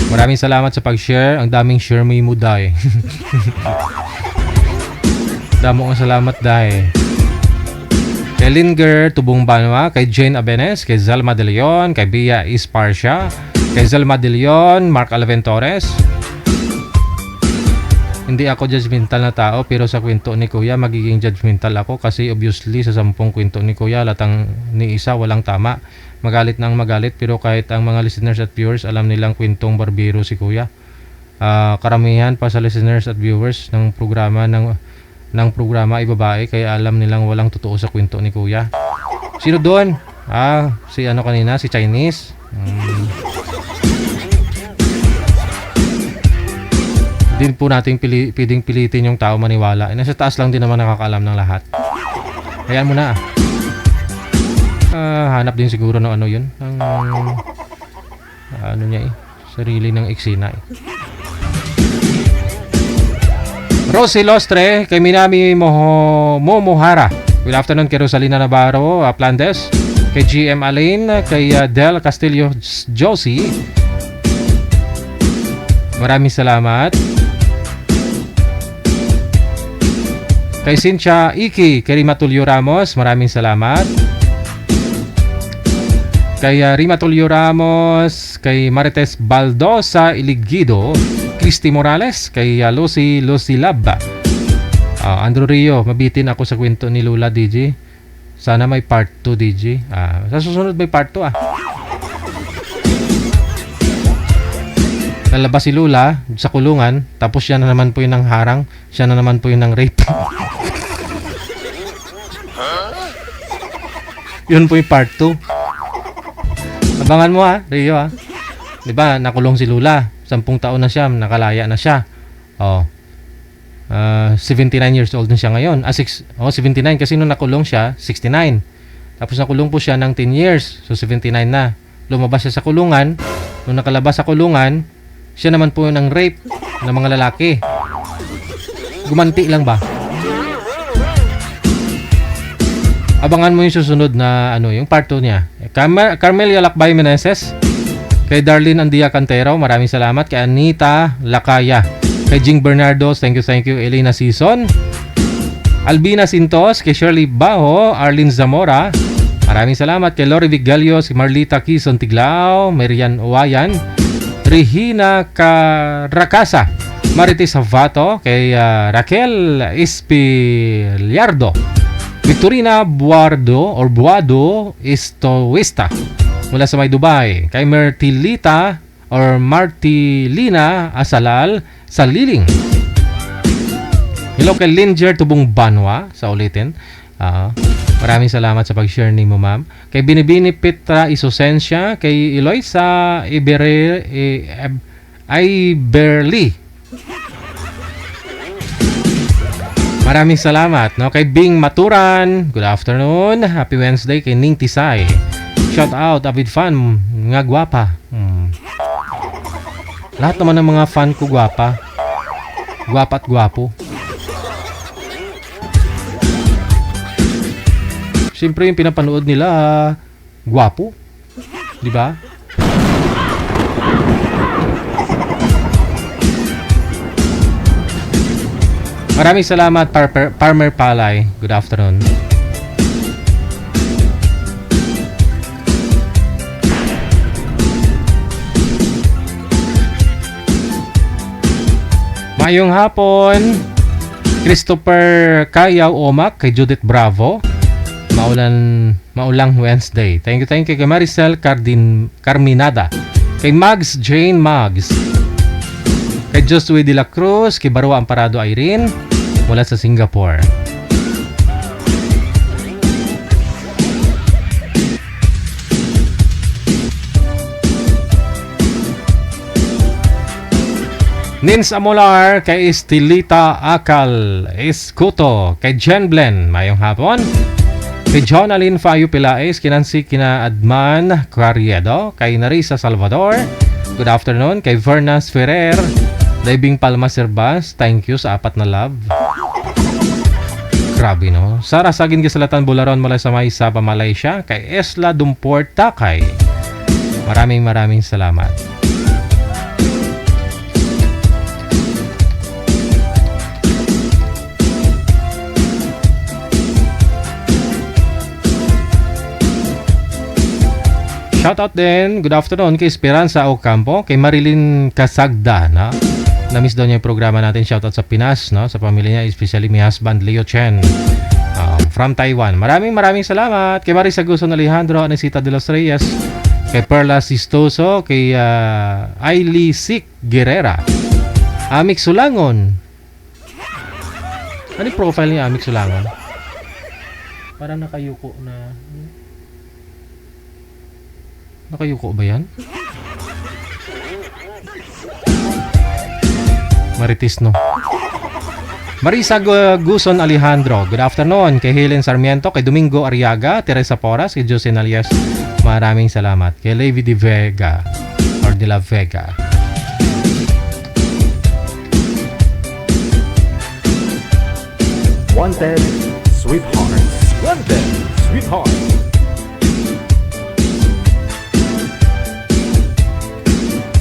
Maraming salamat sa pag-share. Ang daming share mo yung muday. Damo kong salamat dahil. Kay Linger, Tubong Banwa. Kay Jane Abenes. Kay Zalma De Leon. Kay Bia Isparcia. Kay Zalma De Leon. Mark Alven Torres. Hindi ako judgmental na tao, pero sa kwento ni Kuya magiging judgmental ako kasi obviously sa 10 kwento ni Kuya latang ni isa walang tama. Magalit na ang magalit, pero kahit ang mga listeners at viewers alam nilang kwentong barbero si Kuya. Karamihan pa sa listeners at viewers ng programa ay babae, kaya alam nilang walang totoo sa kwento ni Kuya. Sino doon? Si kanina, si Chinese. Din po natin pwedeng pilitin yung tao maniwala. Nasa taas lang din naman nakakaalam ng lahat. Hayaan mo na. Hanap din siguro ng yun. Sarili ng eksena Rosie Lostre, kay Minami Momohara. Good afternoon kay Rosalina Navarro, Plandes. Kay GM Alain, kay Del Castillo Josie. Maraming salamat. Kay Cynthia Iki, kay Rima Tulio Ramos, maraming salamat. Kay Rima Tulio Ramos, kay Marites Baldosa Iligido, Christy Morales, kay Lucy Lab. Andrew Rio, mabitin ako sa kwento ni Lula DJ. Sana may part 2 DJ. Sa susunod may part 2 Lalabas si Lula sa kulungan, tapos siya na naman po yung nang harang, siya na naman po yung nang rape. Yun po yung part 2. Abangan mo Rio 'Di ba, nakulong si Lula. 10 taon na siya, nakalaya na siya. 79 years old na siya ngayon. 79 kasi nung nakulong siya, 69. Tapos nakulong po siya ng 10 years. So 79 na. Lumabas siya sa kulungan. Nung nakalabas sa kulungan, siya naman po ng rape ng mga lalaki. Gumanti lang ba? Abangan mo yung susunod na yung part 2 niya. Carmelia Lakbay Meneses, kay Darlene Andia Cantero, maraming salamat. Kay Anita Lakaya, kay Jing Bernardo, thank you. Elena Sison, Albina Sintos, kay Shirley Baho, Arlene Zamora, maraming salamat. Kay Lori Vigalios, kay Marlita Quizon Tiglao, Marian Owayan, Regina Caracasa, Marites Havato, kay Raquel Espiliardo, Victorina Buado Estoista mula sa May Dubai, kay Martilina Asalal sa Liling. Hello kay Linger Tubong Banwa sa ulitin. Maraming salamat sa pag-share ni mo, ma'am. Kay Binibini Petra Isosensya, kay Eloisa Iberli. Maraming salamat, no? Kay Bing Maturan, good afternoon. Happy Wednesday kay Ning Tisay. Shout out, avid fan, nga gwapa. Lahat naman ng mga fan ko gwapa. Gwapa at gwapo. Siyempre yung pinapanood nila, gwapo. Di ba? Maraming salamat, Farmer Palay. Good afternoon. Mayong hapon, Christopher Kayaw Omak, kay Judith Bravo. Maulang Wednesday. Thank you kay Maricel Carminada, kay Mags Jane Mags, kay Josue de la Cruz, kay Barua Amparado Irene mula sa Singapore. Nins Amolar, kay Estilita Akal Escuto, kay Jen Blen, mayong hapon. Kay Jonalyn Fayo Pilaes, kinansi kina Adman Carriedo, kay Narisa Salvador, good afternoon. Kay Vernas Ferrer, Daibing Palma Serbas, thank you sa 4 na love. Grabe, no? Sara Sagin Gisalatan Bularon mula sa Maysapa, Malaysia, kay Esla Dumport Takay, maraming salamat. Shoutout din, good afternoon kay Esperanza Ocampo, kay Marilyn Casagda, no? Na-miss daw niya yung programa natin. Shoutout sa Pinas, no? Sa pamilya niya, especially my husband Leo Chen from Taiwan. Maraming salamat. Kay Marisa Guzon Alejandro, Anesita de los Reyes, kay Perla Sistoso, kay Ailey Sik Guerrera, Amik Sulangon. Ano yung profile niya, Amik Sulangon? Parang nakayuko na... Nakayuko ba yan? Maritis, no? Marisa Guzon Alejandro, good afternoon. Kay Helen Sarmiento, kay Domingo Arriaga, Teresa Porras, kay Jose Nalias, maraming salamat. Kay Levi de Vega or de la Vega. Wanted, Sweethearts. sweetheart.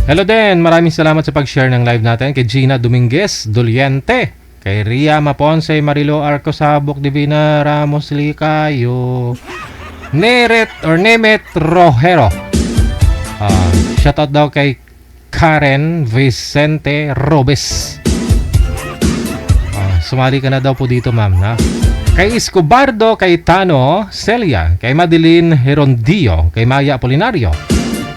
Hello din, maraming salamat sa pag-share ng live natin kay Gina Dominguez Doliente, kay Ria Maponce, Marilo Arcosabok, Divina Ramos Licayo, Nemet Rojero. Shoutout daw kay Karen Vicente Robes. Sumali ka na daw po dito, ma'am, na? Kay Escobardo, kay Tano Celia, kay Madeline Herondio, kay Maya Apolinario,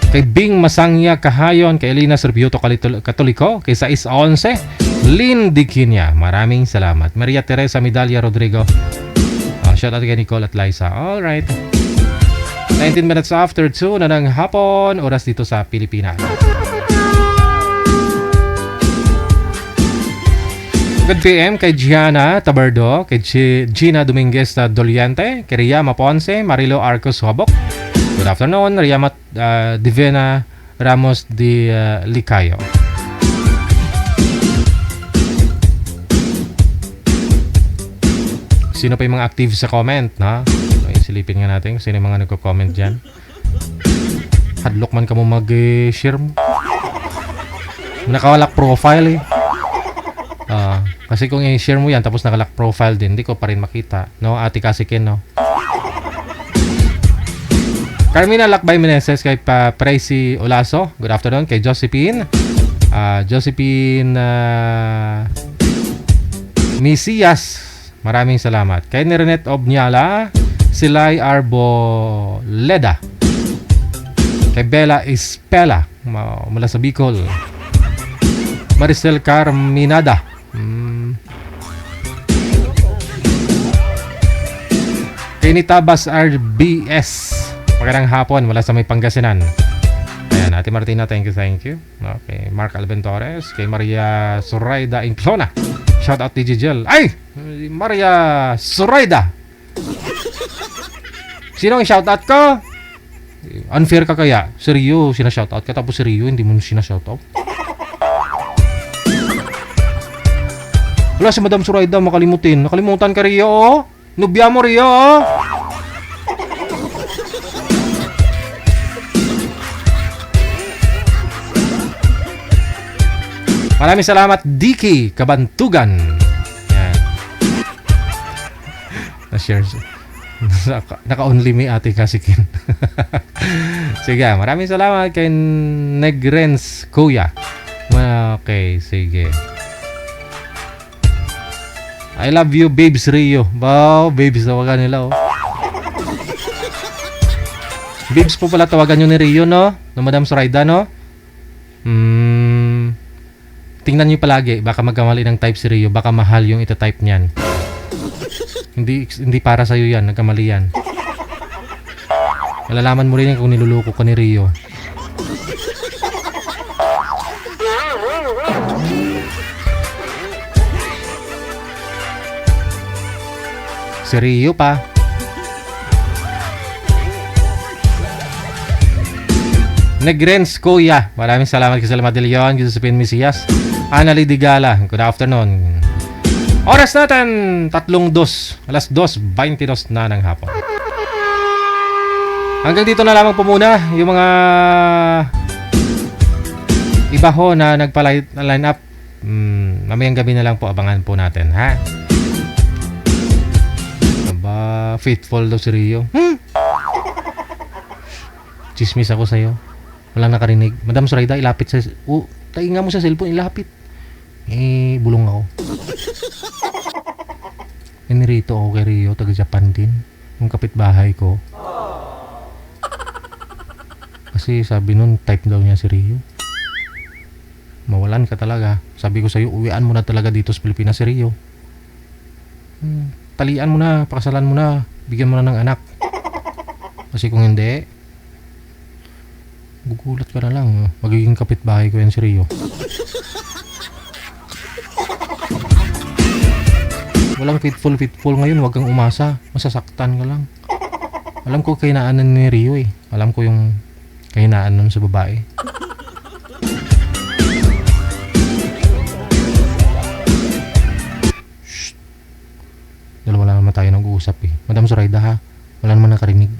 kay Bing Masangya Kahayon, kay Elina Serviuto Katoliko, kay Sais 11, Lynn Diquinia. Maraming salamat. Maria Teresa Medalia Rodrigo. Shout out kay Nicole at Liza. Alright. 19 minutes after 2 na ng hapon, oras dito sa Pilipinas. Good PM kay Gianna Tabardo, kay Gina Dominguez Doliente, kay Ria Maponce, Marilo Arcos Hobok. Good afternoon, Ria Divina Ramos de Licayo. Sino pa yung mga active sa comment, na? Silipin nga natin sino yung mga nagko-comment dyan. Hadlok man ka mo mag-share mo. Nakawalak profile eh. Kasi kung i-share mo yan tapos nakalock profile din, hindi ko pa rin makita, no? Ate Kasikin, no? Carmina Lakbay Meneses, kay Preci Olaso, good afternoon. Kay Josephine Misias, maraming salamat. Kay Nerenet Obnyala, Silay Arboleda, kay Bella Ispela mula sa Bicol, Maricel Carminada, kay Nitabas RBS, magandang hapon mula sa may Pangasinan. Ayan, Ate Martina, thank you. Okay, Mark Alben Torres, kay Maria Suraida Inclona, shout out DJ Jel. Ay! Maria Suraida, sino ang shoutout ko? Unfair ka kaya? Si Rio, sinashoutout ka, tapos si Rio hindi mo sinashoutout. Wala si Madam Suraida makalimutin. Nakalimutan ka, Rio, oh. Nubya mo, Rio, oh. Maraming salamat, Diki Kabantugan. Yan. Na-share siya. Naka-only me, Ate Kasikin. Sige, maraming salamat kay Negrens Kuya. Okay, sige. I love you, babes Rio. Wow, babes tawagan nila, oh. Babes po pala tawagan nyo ni Rio, no? No, Madam Suraida, no? Tingnan nyo palagi, baka magkamali ng type si Rio, baka mahal yung ita-type niyan. Hindi para sa'yo yan, nagkamali yan. Malalaman mo rin yan kung niluloko ka ni Rio. Si Rio pa. Negrens Kuya, maraming salamat kay Salma De Leon, Josephine Misias, Annalie Digala, good afternoon. Oras natin, 3:02, alas 2:22 na ng hapon. Hanggang dito na lamang po muna yung mga iba ho na nagpa-line up. Mamayang gabi na lang po, abangan po natin, ha? Aba, faithful daw si Rio. Chismis ako sa'yo. Walang nakarinig. Madam Suraida, ilapit sa... tainga mo sa cellphone, ilapit. Bulong ako. Nirito ako kay Rio, taga Japan din. Yung kapitbahay ko. Kasi sabi nun, type daw niya si Rio. Mawalan ka talaga. Sabi ko sa'yo, uwian mo na talaga dito sa Pilipinas si Rio. Talian mo na, pakasalan mo na, bigyan mo na ng anak. Kasi kung hindi, gugulat ka na lang. Magiging kapitbahay ko yan si Rio. Walang faithful ngayon, wag kang umasa. Masasaktan ka lang. Alam ko kahinaan ni Rio eh. Alam ko yung kahinaan nun sa babae. Shhh. Dalawa lang naman tayo nag-uusap eh. Madam Suraida, ha? Wala naman nakarinig.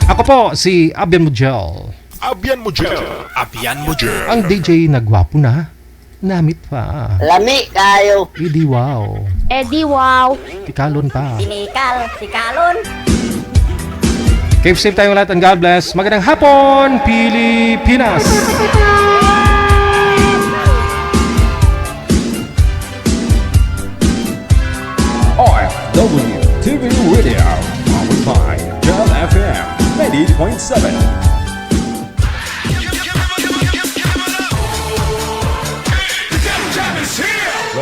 Ako po si Abian Mujel. Abian Mujel. Abian Mujel. Ang DJ na gwapo na. Namit pa. Lami kayo. Idi wow. Eddie wow. Tikalon pa. Sinikal. Sikalon. Keep safe tayong lahat and God bless. Magandang hapon, Pilipinas! OFW TV Radio, powered by Jam FM 90.7.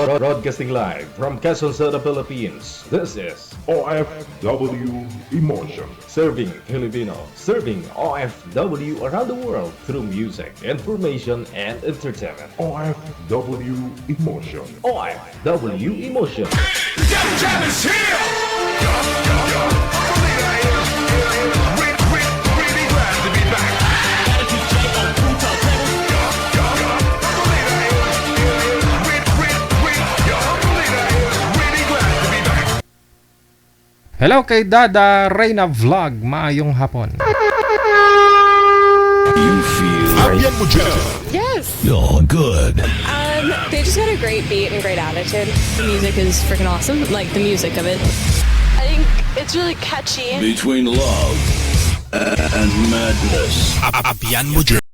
Broadcasting live from Quezon City, Philippines. This is OFW Emotion. Serving Filipino, serving OFW around the world through music, information, and entertainment. OFW Emotion. OFW Emotion. Hello kay Dada Reyna Vlog. Maayong hapon. You feel Abian Mujel. Yes. You're good. They just got a great beat and great attitude. The music is freaking awesome. Like the music of it. I think it's really catchy. Between love and madness. Abian Mujel.